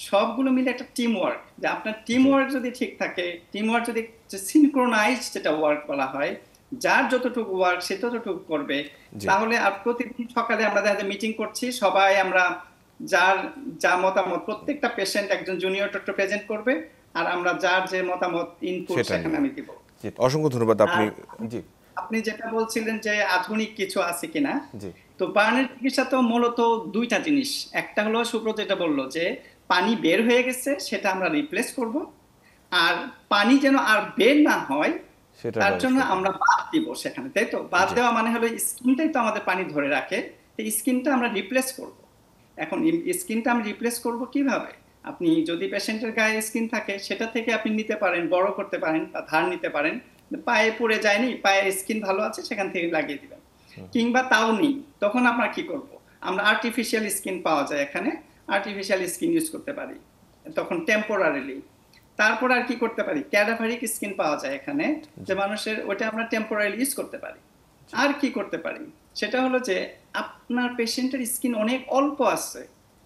C: সবগুলো মিলে একটা টিম ওয়ার্ক, যে আপনার টিম ওয়ার্ক যদি ঠিক থাকে, টিম ওয়ার্ক যদি সিনক্রোনাইজ যেটা ওয়ার্ক বলা হয়, যার যতটুকু ওয়ার্ক সে ততটুকু করবে, তাহলে আর প্রতিদিন সকালে আমরা দেখা যায় মিটিং করছি, সবাই আমরা যার যা মতামত, প্রত্যেকটা পেশেন্ট একজন জুনিয়র ডক্টর প্রেজেন্ট করবে, আর আমরা যার যে মতামত ইনপুট সেখানে আমি দিব।
A: অসংখ্য ধন্যবাদ। আপনি জি
C: আপনি যেটা বলছিলেন যে আধুনিক কিছু আছে কিনা,
A: জি
C: তো বার্নের চিকিৎসা তো মূলত দুইটা জিনিস। একটা হলো সুব্রত যেটা বললো যে পানি বের হয়ে গেছে সেটা আমরা রিপ্লেস করব, আর পানি যেন আর বের না হয় তার জন্য আমরা বাদ দিব সেখানে, তাই তো? বাদ দেওয়া মানে হলো স্কিনটাই তো আমাদের পানি ধরে রাখে, তো স্কিনটা আমরা রিপ্লেস করব। এখন স্কিনটা আমরা রিপ্লেস করব কিভাবে? আপনি যদি পেশেন্টের গায়ে স্কিন থাকে সেটা থেকে আপনি নিতে পারেন, বড় করতে পারেন বা ধার নিতে পারেন। পায়ে পড়ে যায়নি, পায়ের স্কিন ভালো আছে, সেখান থেকে লাগিয়ে দিবেন। কিংবা তাও নেই, তখন আমরা কি করব? আমরা আর্টিফিশিয়াল স্কিন পাওয়া যায় এখানে, আর্টিফিশিয়াল স্কিন ইউজ করতে পারি তখন টেম্পোরারিলি। তারপর আর কি করতে পারি? ক্যাডাভারিক স্কিন পাওয়া যায় এখানে, যে মানুষের, ওটা আমরা টেম্পোরারিলি ইউজ করতে পারি। আর কি করতে পারি? সেটা হলো যে আপনার পেশেন্টের স্কিন অনেক অল্প আছে,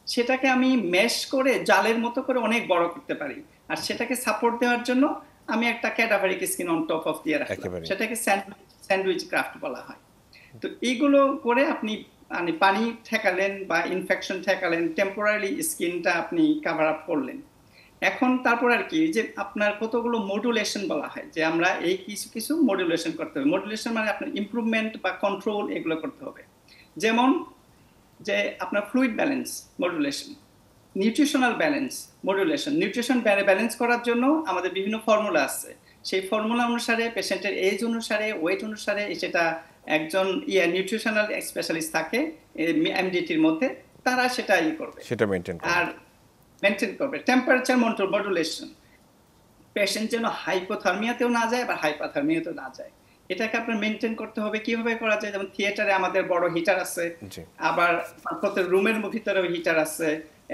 C: সেটাকে আমি মেশ করে জালের মতো করে অনেক বড় করতে পারি, আর সেটাকে সাপোর্ট দেওয়ার জন্য আমি একটা cadaveric skin on top of দিয়ে রাখলাম, সেটাকে স্যান্ডউইচ গ্রাফট বলা হয়। তো এইগুলো করে আপনি মানে পানি ঠেকালেন বা ইনফেকশন ঠেকালেন, টেম্পোরারি স্কিনটা আপনি কভার আপ করলেন। এখন তারপর আর কি, যে আপনার কতগুলো মডুলেশন বলা হয়, যে আমরা এই কিছু কিছু মডুলেশন করতে হবে। মডুলেশন মানে আপনার ইমপ্রুভমেন্ট বা কন্ট্রোল, এগুলো করতে হবে। যেমন যে আপনার fluid balance modulation, nutritional balance modulation. Nutrition balance করার জন্য আমাদের বিভিন্ন ফর্মুলা আছে, সেই ফর্মুলা অনুসারে পেশেন্টের এজ অনুসারে, ওয়েট অনুসারে সেটা একজন নিউট্রিশনাল স্পেশালিস্ট থাকে এমডিটির মধ্যে, তারা সেটা করবে,
A: সেটা মেইনটেইন করবে
C: আর মেইনটেইন করবে। টেম্পারেচার মডুলেশন, পেশেন্ট যেন হাইপোথার্মিয়াতেও না যায় বা হাইপাথার্মিয়াতেও না যায়, এটাকে আপনার মেইনটেইন করতে হবে। কিভাবে করা যায়? যেমন থিয়েটারে আমাদের বড় হিটার আছে, আবার প্রত্যেক রুমের ভিতরেও হিটার আছে,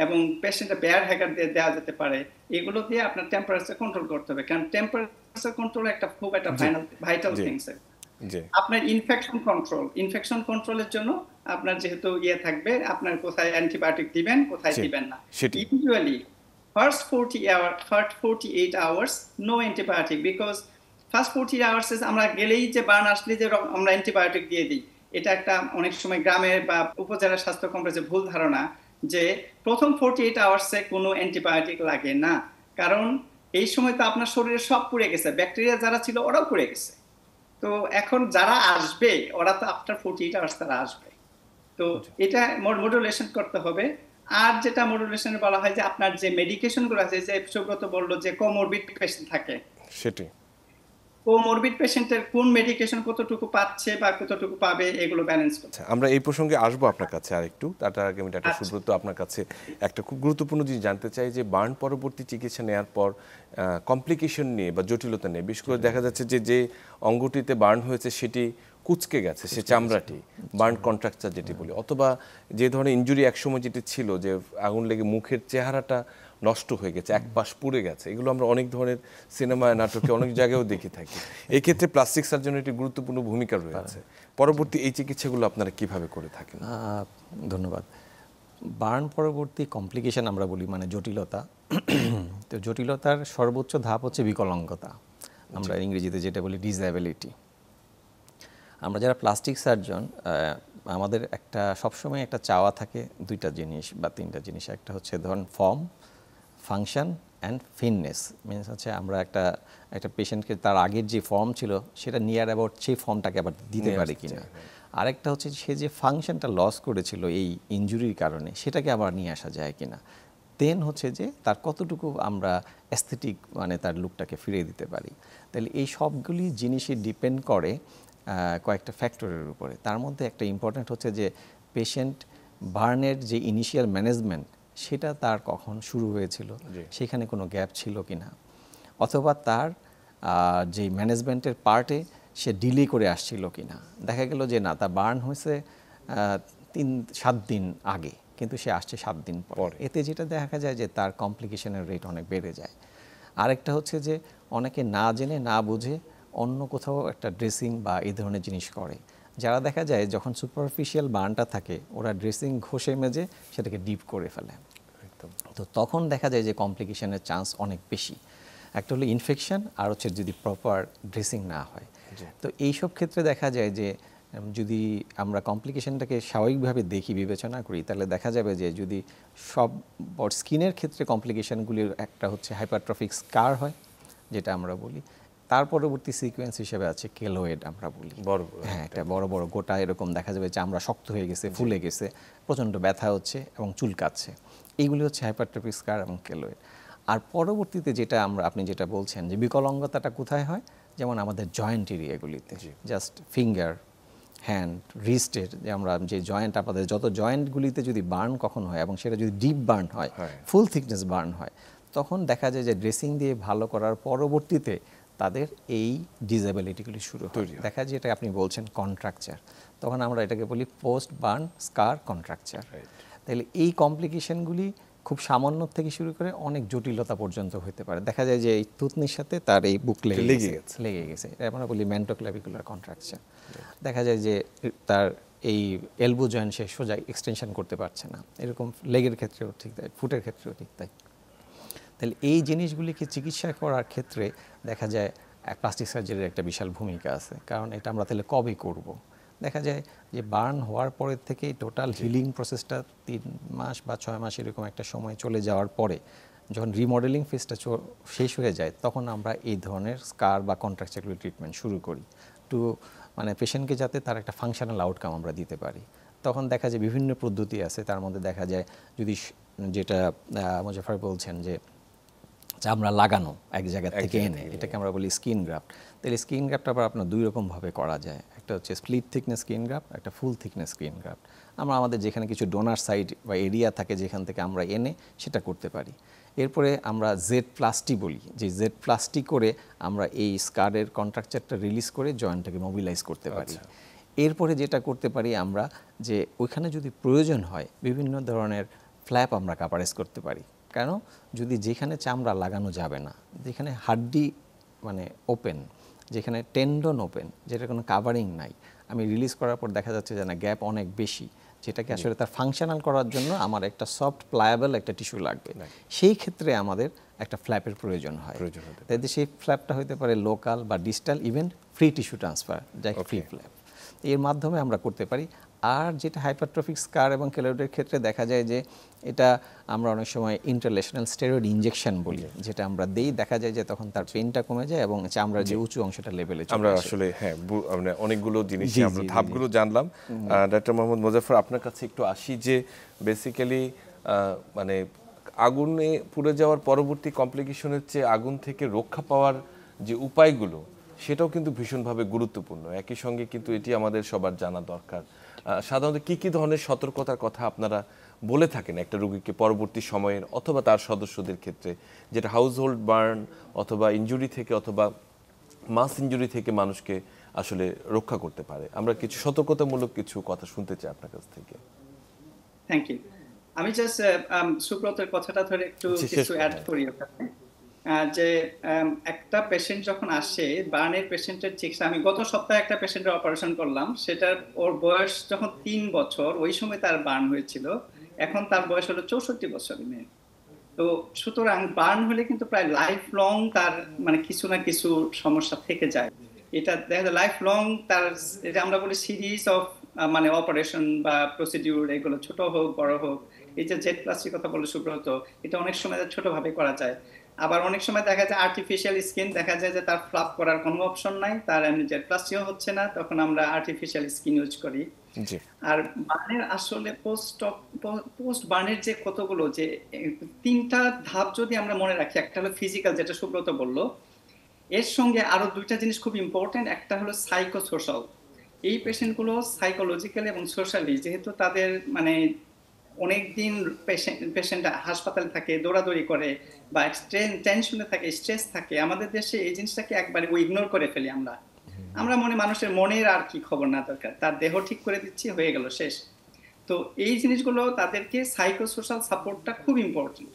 C: এবং পেশেন্টের বেয়ার হ্যাগার দিয়ে দেওয়া যেতে পারে। এগুলো দিয়ে আপনার টেম্পারেচার কন্ট্রোল করতে হবে, কারণ টেম্পারেচার কন্ট্রোল একটা খুব একটা ভাইটাল থিংস। আপনার ইনফেকশন কন্ট্রোলের জন্য আপনার যেহেতু থাকবে, আপনার কোথায় অ্যান্টিবায়োটিক দিবেন, কোথায় দিবেন না। Usually first 48 hours no antibiotic, because first 48 hours আমরা গেলেই যে বার্ন আসলে যে আমরা অ্যান্টিবায়োটিক দিয়ে দিই, এটা একটা অনেক সময় গ্রামের বা উপজেলা স্বাস্থ্য কমপ্লেক্সে ভুল ধারণা, যে প্রথম 48 আওয়ার্সে কোনো অ্যান্টিবায়োটিক লাগে না। কারণ এই সময় তো আপনার শরীরে সব পুড়ে গেছে, ব্যাকটেরিয়া যারা ছিল ওরাও পুড়ে গেছে। তো এখন যারা আসবে ওরা তো আফটার 48 আওয়ার্স তারা আসবে। তো এটা মডুলেশন করতে হবে। আর যেটা মডুলেশনে বলা হয় যে আপনার যে মেডিকেশনগুলো আছে, যে সুব্রত বললো যে কোমরবিড পেশেন্ট থাকে, সেটি কোমরবিড পেশেন্টের কোন মেডিকেশন কতটুকু পাচ্ছে বা কতটুকু পাবে, এগুলো ব্যালেন্স করতে।
A: আমরা এই প্রসঙ্গে আসবো আপনার কাছে আরেকটু, তার আগে আমি ডাক্তার সুব্রত আপনার কাছে একটা খুব গুরুত্বপূর্ণ জিনিস জানতে চাই, যে বার্ন পরবর্তী চিকিৎসা নেওয়ার পর কমপ্লিকেশন নিয়ে বা জটিলতা নিয়ে, বিশেষ করে দেখা যাচ্ছে যে অঙ্গটিতে বার্ন হয়েছে সেটি কুঁচকে গেছে, সে চামড়াটি বার্ন কন্ট্রাকচার যেটি বলি, অথবা যে ধরনের ইনজুরি একসময় যেটি ছিল যে আগুন লেগে মুখের চেহারাটা নষ্ট হয়ে গেছে, এক পাশ পুড়ে গেছে, এগুলো আমরা অনেক ধরনের সিনেমায়, নাটকে, অনেক জায়গায়ও দেখে থাকি। এই ক্ষেত্রে প্লাস্টিক সার্জনের একটি গুরুত্বপূর্ণ ভূমিকা রয়েছে। পরবর্তী এই চিকিৎসাগুলো আপনারা কিভাবে করে থাকেন?
B: ধন্যবাদ। বার্ন পরবর্তী কমপ্লিকেশন আমরা বলি মানে জটিলতা। তো জটিলতার সর্বোচ্চ ধাপ হচ্ছে বিকলাঙ্গতা, আমরা ইংরেজিতে যেটা বলি ডিসএবিলিটি। আমরা যারা প্লাস্টিক সার্জন, আমাদের একটা সবসময় একটা চাওয়া থাকে দুইটা জিনিস বা তিনটা জিনিস। একটা হচ্ছে ধরুন form, function and fitness. Means হচ্ছে আমরা একটা পেশেন্টকে তার আগের যে ফর্ম ছিল সেটা নিয়ার অ্যাবাউট সেই ফর্মটাকে আবার দিতে পারি কিনা। আরেকটা হচ্ছে সে যে ফাংশনটা লস করেছিল এই ইনজুরির কারণে, সেটাকে আবার নিয়ে আসা যায় কিনা। দেন হচ্ছে যে তার কতটুকু আমরা অ্যাস্থেটিক মানে তার লুকটাকে ফিরিয়ে দিতে পারি। তাহলে এই সবগুলি জিনিসই ডিপেন্ড করে কয়েকটা ফ্যাক্টরের উপরে। তার মধ্যে একটা ইম্পর্ট্যান্ট হচ্ছে যে পেশেন্ট বার্নের যে ইনিশিয়াল ম্যানেজমেন্ট সেটা তার কখন শুরু হয়েছিল, সেখানে কোনো গ্যাপ ছিল কিনা, অথবা তার যে ম্যানেজমেন্টের পার্টে সে ডিলে করে আসছিল কিনা। দেখা গেল যে না, তার বার্ন হয়েছে 3-7 দিন আগে, কিন্তু সে আসছে 7 দিন পরে। এতে যেটা দেখা যায় যে তার কমপ্লিকেশনের রেট অনেক বেড়ে যায়। আরেকটা হচ্ছে যে অনেকে না জেনে না বুঝে অন্য কোথাও একটা ড্রেসিং বা এই ধরনের জিনিস করে, যারা দেখা যায় যখন সুপারফিশিয়াল বার্নটা থাকে ওরা ড্রেসিং ঘষে মেজে সেটাকে ডিপ করে ফেলে। তো তখন দেখা যায় যে কমপ্লিকেশনের চান্স অনেক বেশি। একটা হলো ইনফেকশন, আর হচ্ছে যদি প্রপার ড্রেসিং না হয়। তো এইসব ক্ষেত্রে দেখা যায় যে যদি আমরা কমপ্লিকেশনটাকে স্বাভাবিকভাবে দেখি, বিবেচনা করি, তাহলে দেখা যাবে যে যদি সব স্কিনের ক্ষেত্রে কমপ্লিকেশনগুলির একটা হচ্ছে হাইপারট্রফিক স্কার হয়, যেটা আমরা বলি। তার পরবর্তী সিকোয়েন্স হিসেবে আছে কেলোয়েড, আমরা বলি
A: বড়
B: হ্যাঁ, একটা বড় বড় গোটা এরকম দেখা যাবে চামড়া শক্ত হয়ে গেছে, ফুলে গেছে, প্রচণ্ড ব্যথা হচ্ছে এবং চুলকাচ্ছে। এইগুলি হচ্ছে হাইপারট্রফিক স্কার এবং কেলোয়েড। আর পরবর্তীতে যেটা আপনি যেটা বলছেন যে বিকলাঙ্গতাটা কোথায় হয়, যেমন আমাদের জয়েন্ট এরিয়াগুলিতে, জাস্ট ফিঙ্গার, হ্যান্ড, রিস্টের, যে আমরা যে জয়েন্ট, আমাদের যত জয়েন্টগুলিতে যদি বার্ন কখন হয় এবং সেটা যদি ডিপ বার্ন হয়, ফুল থিকনেস বার্ন হয়, তখন দেখা যায় যে ড্রেসিং দিয়ে ভালো করার পরবর্তীতে তাদের এই ডিসএবিলিটিগুলি শুরু হয়। দেখা যায় এটা আপনি বলছেন কন্ট্রাকচার, তখন আমরা এটাকে বলি পোস্ট বার্ন স্কার কন্ট্রাকচার। তাহলে এই কমপ্লিকেশনগুলি খুব সামান্য থেকে শুরু করে অনেক জটিলতা পর্যন্ত হতে পারে। দেখা যায় যে এই থুতনির সাথে তার এই বুক লেগে গেছে, এটা আমরা বলি ম্যান্টোক্লাভিকুলার কন্ট্রাকচার। দেখা যায় যে তার এই এলবো জয়েন্ট সে সোজা এক্সটেনশন করতে পারছে না, এরকম লেগের ক্ষেত্রেও ঠিক তাই, ফুটের ক্ষেত্রেও ঠিক তাই। তাহলে এই জিনিসগুলিকে চিকিৎসা করার ক্ষেত্রে দেখা যায় প্লাস্টিক সার্জারির একটা বিশাল ভূমিকা আছে, কারণ এটা আমরা তাহলে কবে করব। দেখা যায় যে বার্ন হওয়ার পরের থেকে টোটাল হিলিং প্রসেসটা 3 মাস বা 6 মাস এরকম একটা সময় চলে যাওয়ার পরে যখন রিমডেলিং ফেজটা শেষ হয়ে যায়, তখন আমরা এই ধরনের স্কার বা কন্ট্রাকচারগুলি ট্রিটমেন্ট শুরু করি, মানে পেশেন্টকে যাতে তার একটা ফাংশনাল আউটকাম আমরা দিতে পারি। তখন দেখা যায় বিভিন্ন পদ্ধতি আছে, তার মধ্যে দেখা যায় যদি যেটা মোজাফফর বলছেন যে চামড়া লাগানো এক জায়গা থেকে এনে, এটাকে আমরা বলি স্কিন গ্রাফট। তাহলে স্কিন গ্রাফট আবার আপনার 2 রকমভাবে করা যায়, একটা হচ্ছে স্প্লিট থিকনেস স্কিন গ্রাফট, একটা ফুল থিকনেস স্কিন গ্রাফট। আমরা আমাদের যেখানে কিছু ডোনার সাইড বা এরিয়া থাকে যেখান থেকে আমরা এনে সেটা করতে পারি। এরপরে আমরা জেড প্লাস্টি বলি, যে জেড প্লাস্টি করে আমরা এই স্কারের কন্ট্রাকচারটা রিলিজ করে জয়েন্টটাকে মোবিলাইজ করতে পারি। এরপরে যেটা করতে পারি আমরা, যে ওইখানে যদি প্রয়োজন হয় বিভিন্ন ধরনের ফ্ল্যাপ আমরা কাভারেজ করতে পারি। কেন? যদি যেখানে চামড়া লাগানো যাবে না, যেখানে হাড্ডি মানে ওপেন, যেখানে টেন্ডন ওপেন, যেটা কোনো কাভারিং নাই, আমি রিলিজ করার পর দেখা যাচ্ছে যে না গ্যাপ অনেক বেশি, যেটাকে আসলে তার ফাংশনাল করার জন্য আমার একটা সফট প্লায়েবল একটা টিস্যু লাগবে, সেই ক্ষেত্রে আমাদের একটা ফ্ল্যাপের প্রয়োজন হয়। তাই সেই ফ্ল্যাপটা হতে পারে লোকাল বা distal, even free tissue transfer, যা ফ্রি ফ্ল্যাপ, এর মাধ্যমে আমরা করতে পারি। আর যেটা হাইপারট্রফিক স্কার এবং কেলোয়েডের ক্ষেত্রে দেখা যায় যে এটা আমরা অনেক সময় ইন্টারন্যাশনাল স্টেরয়েড ইনজেকশন বলি, যেটা আমরা দেই, দেখা যায় যে তখন তার পেনটা কমে যায় এবং চামড়ার যে উঁচু অংশটা লেভেলে চলে আসে।
A: আমরা আসলে মানে অনেকগুলো জিনিস আমরা ধাপগুলো জানলাম। ডক্টর মোহাম্মদ মোজাফফর, আপনার কাছে একটু আসি যে বেসিক্যালি মানে আগুনে পুড়ে যাওয়ার পরবর্তী কমপ্লিকেশনের চেয়ে আগুন থেকে রক্ষা পাওয়ার যে উপায়গুলো, সেটাও কিন্তু ভীষণভাবে গুরুত্বপূর্ণ। একই সঙ্গে কিন্তু এটি আমাদের সবার জানা দরকার। সাধারণত কি ধরনের সতর্কতার কথা আপনারা বলে থাকেন একটা রোগীকে পরবর্তী সময়ের অথবা তার সদস্যদের ক্ষেত্রে, যেটা হাউসহোল্ড বার্ন অথবা ইনজুরি থেকে অথবা মাস ইনজুরি থেকে মানুষকে আসলে রক্ষা করতে পারে? আমরা কিছু সতর্কতামূলক কিছু কথা শুনতে চাই আপনার কাছ থেকে।
C: Thank you. আমি জাস্ট সুব্রতের কথাটা ধরে একটু কিছু অ্যাড করি ওখানে, যে একটা পেশেন্ট যখন আসে, বার্নের পেশেন্টের চিকিৎসা, আমি গত সপ্তাহে একটা পেশেন্টের অপারেশন করলাম, সেটার ওর বয়স যখন 3 বছর, ওই সময় তার বার্ন হয়েছিল, এখন তার বয়স হলো 64 বছর মেয়ে। তো সুতরাং বার্ন হলে কিন্তু প্রায় লাইফ লং তার মানে কিছু না কিছু সমস্যা থেকে যায়। এটা দেখা যায় লাইফ লং তার, এটা আমরা বলি সিরিজ অফ মানে অপারেশন বা প্রসিডিউর, এগুলো ছোট হোক বড় হোক। এই যে জেড প্লাস্টিক কথা বলে সুব্রত, এটা অনেক সময় ছোটভাবে করা যায়। আবার অনেক সময় দেখা যায় আর্টিফিশিয়াল স্কিন, দেখা যায় যে তার ফ্লাপ করার কোনো অপশন নাই, তার এমনি জেড প্লাস্টিকও হচ্ছে না, তখন আমরা আর্টিফিশিয়াল স্কিন ইউজ করি। আর বার্নের আসলে পোস্ট বার্নের যে কতগুলো, যে 3টা ধাপ যদি আমরা মনে রাখি, একটা হলো ফিজিক্যাল, যেটা সুব্রত বললো, এর সঙ্গে আরো 2টা জিনিস খুব ইম্পর্টেন্ট। একটা হলো সাইকোসোশ্যাল। এই পেশেন্টগুলো সাইকোলজিক্যালি এবং সোশ্যালি, যেহেতু তাদের মানে অনেকদিন পেশেন্ট হাসপাতালে থাকে, দৌড়াদৌড়ি করে বা টেনশনে থাকে, স্ট্রেস থাকে, আমাদের দেশে এই জিনিসটাকে একবারে ইগনোর করে ফেলি আমরা মনে মানুষের মনের আর কি খবর না দরকার, তার দেহ ঠিক করে দিচ্ছি, হয়ে গেল, শেষ। তো এই জিনিসগুলো তাদেরকে সাইকোসোশ্যাল সাপোর্টটা খুব ইম্পর্টেন্ট।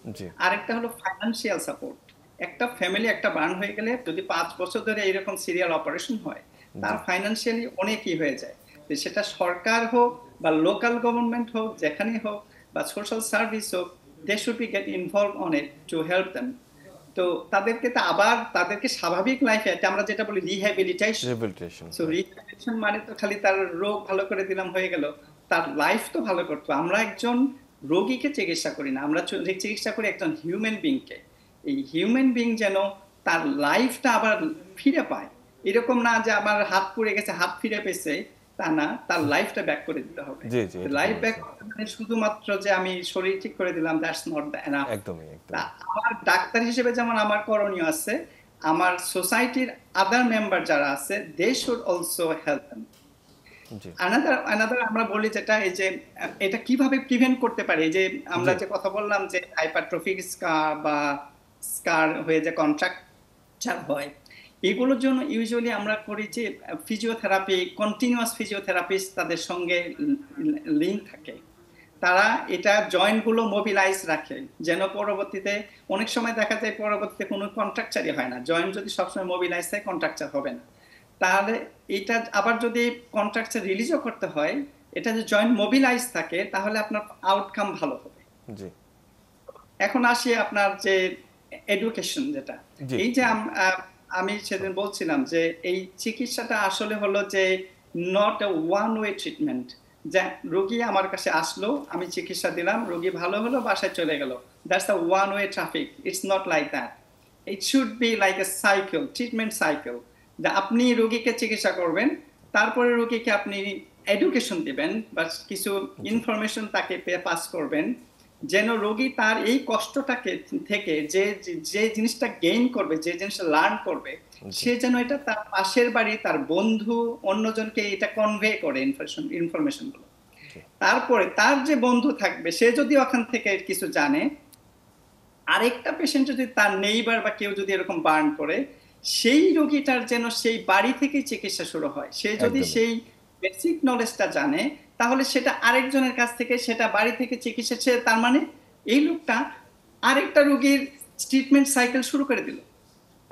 C: আরেকটা হলো ফাইন্যান্সিয়াল সাপোর্ট। একটা ফ্যামিলি একটা বার্ন হয়ে গেলে যদি 5 বছর ধরে এরকম সিরিয়াল অপারেশন হয়, তার ফাইন্যান্সিয়ালি অনেকই হয়ে যায়। সেটা সরকার হোক বা লোকাল গভর্নমেন্ট হোক, যেখানেই হোক, বা সোশ্যাল সার্ভিস হোক, they should be get involve on it to help them. তো তাদেরকে তো আবার তাদেরকে স্বাভাবিক লাইফে আমরা যেটা বলি রিহ্যাবিলিটেশন। সো রিহ্যাবিলিটেশন মানে তো খালি তার রোগ ভালো করে দিলাম হয়ে গেল, তার লাইফ তো ভালো করতে হবে। আমরা একজন রোগীকে চিকিৎসা করি না, আমরা চিকিৎসা করি একজন হিউম্যান বিংকে। এই হিউম্যান বিং যেন তার লাইফটা আবার ফিরে পায়, এরকম না যে আমার হাত পুড়ে গেছে হাত ফিরে পেয়েছে, তা না, তার লাইফটা ব্যাক করে দিতে হবে। লাইফ ব্যাক মানে শুধুমাত্র যে আমি শরীর ঠিক করে দিলাম, দ্যাটস নট এনাফ। আমার ডাক্তার হিসেবে যেমন আমার করণীয় আছে, আমার সোসাইটির আদার মেম্বার যারা আছে, they should also help them. Another আমরা বলি যেটা, এই যে এটা কিভাবে প্রিভেন্ট করতে পারি, যে আমরা যে কথা বললাম যে হাইপারট্রফিক স্কার বা স্কার হয়ে যে কন্ট্রাকচার হয়, এগুলোর জন্য ইউজুয়ালি আমরা করি যে ফিজিওথেরাপি, কন্টিনিউয়াস ফিজিওথেরাপিস্ট তাদের সঙ্গে লিঙ্ক থাকে। তারা এটা জয়েন্টগুলো মোবিলাইজ রাখে, যেন পরবর্তীতে অনেক সময় দেখা যায় পরবর্তীতে কোনো কন্ট্রাকচারই হয় না। জয়েন্ট যদি সবসময় মোবিলাইজ থাকে কন্ট্রাকচার হবে না। তাহলে এটা আবার যদি কন্ট্রাকচার রিলিজও করতে হয়, এটা যদি জয়েন্ট মোবিলাইজ থাকে তাহলে আপনার আউটকাম ভালো হবে। এখন আসি আপনার যে এডুকেশন, যেটা এই যে আমি সেদিন বলছিলাম যে এই চিকিৎসাটা আসলে হলো যে not a one way treatment, যে রোগী আমার কাছে আসলো, আমি চিকিৎসা দিলাম, রোগী ভালো হলো, বাসায় চলে গেল, that's a one way traffic. It's not like that. It should be like A cycle, treatment cycle. যে আপনি রোগীকে চিকিৎসা করবেন, তারপরে রোগীকে আপনি এডুকেশন দিবেন বা কিছু ইনফরমেশন তাকে পাস করবেন, যেন রোগী তার এই কষ্টটাকে থেকে যে যে জিনিসটা গেইন করবে, যে জিনিসটা লার্ন করবে, সে যেন এটা তার পাশের বাড়ি, তার বন্ধু, অন্যজনকে এটা কনভে করে ইনফরমেশন গুলো। তারপরে তার যে বন্ধু থাকবে, সে যদি ওখান থেকে কিছু জানে, আরেকটা পেশেন্ট যদি তার নেইবার বা কেউ যদি এরকম বার্ন করে, সেই রোগীটার যেন সেই বাড়ি থেকে চিকিৎসা শুরু হয়। সে যদি সেই বেসিক নলেজটা জানে, তাহলে সেটা আরেকজনের কাছ থেকে, সেটা বাড়ি থেকে চিকিৎসা, সে তার মানে এই লোকটা আরেকটা রোগীর ট্রিটমেন্ট সাইকেল শুরু করে দিল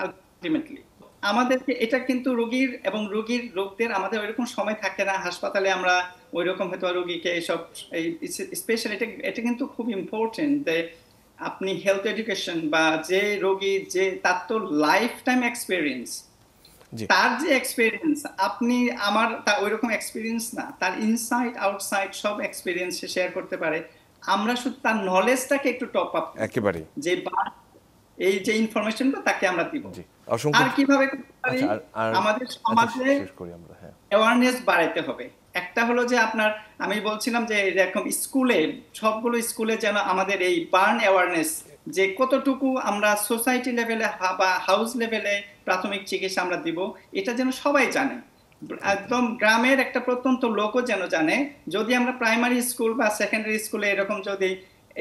C: আলটিমেটলি। আমাদেরকে এটা কিন্তু রোগীর এবং রোগীর লোকদের আমাদের ওইরকম সময় থাকে না হাসপাতালে, আমরা ওইরকম হয়তো রোগীকে এইসব স্পেশালি এটা কিন্তু খুব ইম্পর্টেন্ট যে আপনি হেলথ এডুকেশন বা যে রোগী, যে তার তো লাইফ টাইম এক্সপিরিয়েন্স, তার যে এক্সপিরিয়েন্স, আপনি আমার ওইরকম এক্সপিরিয়েন্স না, তার ইনসাইড আউটসাইড সব এক্সপিরিয়েন্স সে শেয়ার করতে পারে। আমরা শুধু তার নলেজটাকে একটু টপ আপ একেবারে, যে এই যে ইনফরমেশনটা তাকে আমরা দিব। আর কিভাবে আমাদের সমাজে অ্যাওয়ারনেস বাড়াইতে হবে। একটা হলো যে আপনার, আমি বলছিলাম যে এরকম স্কুলে, সবগুলো স্কুলে যেন আমাদের এই বার্ন অ্যাওয়ারনেস, যে কতটুকু আমরা সোসাইটি লেভেলে বা হাউস লেভেলে প্রাথমিক চিকিৎসা আমরা দিব, এটা যেন সবাই জানে। একদম গ্রামের একটা প্রত্যন্ত লোকও যেন জানে। যদি আমরা প্রাইমারি স্কুল বা সেকেন্ডারি স্কুলে এরকম যদি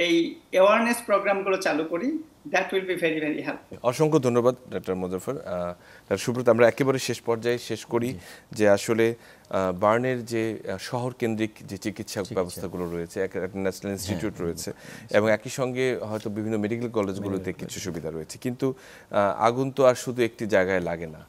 C: এই অ্যাওয়ারনেস প্রোগ্রামগুলো চালু করি, that will be very very helpful.
A: অসংখ্য ধন্যবাদ ডক্টর মোজাফফর। সুব্রত, আমরা একেবারে শেষ পর্যায়ে শেষ করি যে আসলে বার্নের যে শহর কেন্দ্রিক যে চিকিৎসা ব্যবস্থাগুলো রয়েছে, একটা ন্যাশনাল ইনস্টিটিউট রয়েছে এবং একই সঙ্গে হয়তো বিভিন্ন মেডিকেল কলেজগুলোতে কিছু সুবিধা রয়েছে, কিন্তু আগুন তো আর শুধু একটি জায়গায় লাগে না,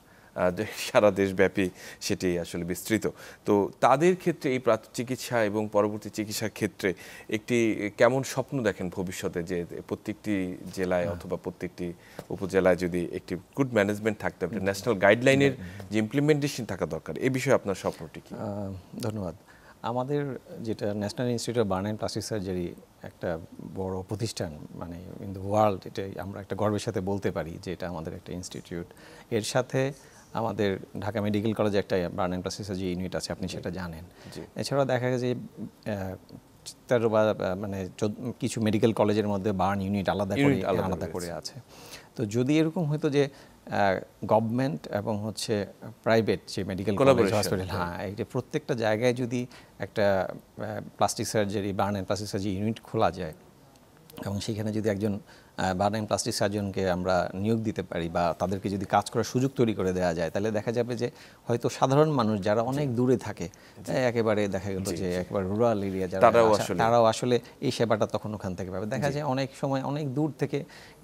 A: সারা দেশব্যাপী সেটি আসলে বিস্তৃত। তো তাদের ক্ষেত্রে এই চিকিৎসা এবং পরবর্তী চিকিৎসার ক্ষেত্রে একটি কেমন স্বপ্ন দেখেন ভবিষ্যতে, যে প্রত্যেকটি জেলায় অথবা প্রত্যেকটি উপজেলায় যদি একটি গুড ম্যানেজমেন্ট থাকতে হবে, ন্যাশনাল গাইডলাইনের যে ইমপ্লিমেন্টেশন থাকা দরকার, এই বিষয়ে আপনার স্বপ্নটি কি?
B: ধন্যবাদ। আমাদের যেটা national institute of burn and plastic surgery একটা বড় প্রতিষ্ঠান, মানে ইন দ্য ওয়ার্ল্ড, এটা আমরা একটা গর্বের সাথে বলতে পারি যে এটা আমাদের একটা ইনস্টিটিউট। এর সাথে আমাদের ঢাকা মেডিকেল কলেজে একটা burn and plastic surgery unit আছে, আপনি সেটা জানেন। এছাড়াও দেখা গেছে যে 13 বা মানে কিছু মেডিকেল কলেজের মধ্যে বার্ন ইউনিট আলাদা করে আছে। তো যদি এরকম হতো যে গভর্নমেন্ট এবং হচ্ছে প্রাইভেট যে মেডিকেল কলেজ হসপিটাল, হ্যাঁ, এই যে প্রত্যেকটা জায়গায় যদি একটা plastic surgery, burn and plastic surgery unit খোলা যায় এবং সেখানে যদি একজন বার্ন অ্যান্ড প্লাস্টিক সার্জনকে আমরা নিয়োগ দিতে পারি বা তাদেরকে যদি কাজ করার সুযোগ তৈরি করে দেওয়া যায়, তাহলে দেখা যাবে যে হয়তো সাধারণ মানুষ যারা অনেক দূরে থাকে, একেবারে দেখা গেল যে একেবারে রুরাল এরিয়া যারা, তারাও আসলে এই সেবাটা তখন ওখান থেকে পাবে। দেখা যায় অনেক সময় অনেক দূর থেকে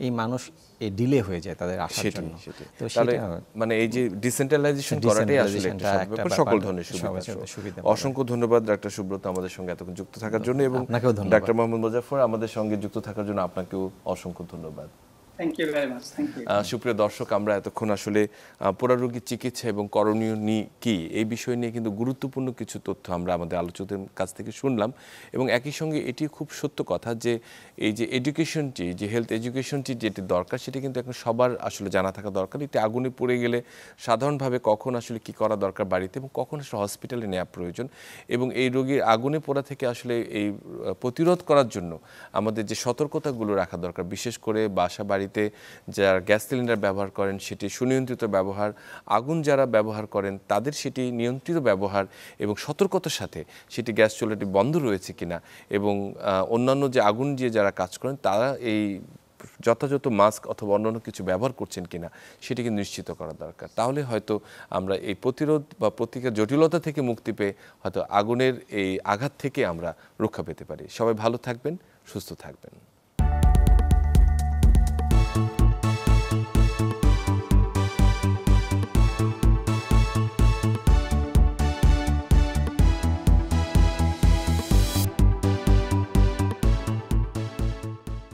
B: এই মানুষ এই ডিলে হয়ে যায় তাদের আসার জন্য। তো সেটা
A: মানে এই যে ডিসেন্ট্রালাইজেশন করাটাই আসলে একটা সকল ধরনের সুবিধা। অসংখ্য ধন্যবাদ ডক্টর সুব্রত আমাদের সঙ্গে এতক্ষণ যুক্ত থাকার জন্য, এবং ডক্টর মোহাম্মদ মোজাফফর আমাদের সঙ্গে যুক্ত থাকার জন্য আপনাকেও অসংখ্য ধন্যবাদ।
C: Thank you very much, thank you.
A: সুপ্রিয় দর্শক, আমরা এতক্ষণ আসলে পোড়া রোগীর চিকিৎসা এবং করণীয় কি এই বিষয় নিয়ে কিন্তু গুরুত্বপূর্ণ কিছু তথ্য আমরা আমাদের আলোচকদের কাছ থেকে শুনলাম, এবং একই সঙ্গে এটি খুব সত্য কথা যে এই যে এডুকেশনটি, যে হেলথ এডুকেশনটি যেটি দরকার, সেটি কিন্তু এখন সবার আসলে জানা থাকা দরকার। এটি আগুনে পুড়ে গেলে সাধারণভাবে কখন আসলে কি করা দরকার বাড়িতে এবং কখন আসলে হসপিটালে নেওয়া প্রয়োজন, এবং এই রোগীর আগুনে পোড়া থেকে আসলে এই প্রতিরোধ করার জন্য আমাদের যে সতর্কতাগুলো রাখা দরকার, বিশেষ করে বাসা বাড়িতে যারা গ্যাস সিলিন্ডার ব্যবহার করেন সেটি সুনিয়ন্ত্রিত ব্যবহার, আগুন যারা ব্যবহার করেন তাদের সেটি নিয়ন্ত্রিত ব্যবহার এবং সতর্কতার সাথে সেটি গ্যাস চুলাটি বন্ধ রয়েছে কিনা, এবং অন্যান্য যে আগুন দিয়ে যারা কাজ করেন তারা এই যথাযথ মাস্ক অথবা অন্যান্য কিছু ব্যবহার করছেন কিনা সেটিকে নিশ্চিত করা দরকার। তাহলে হয়তো আমরা এই প্রতিরোধ বা প্রতিকার জটিলতা থেকে মুক্তি পেয়ে হয়তো আগুনের এই আঘাত থেকে আমরা রক্ষা পেতে পারি। সবাই ভালো থাকবেন, সুস্থ থাকবেন।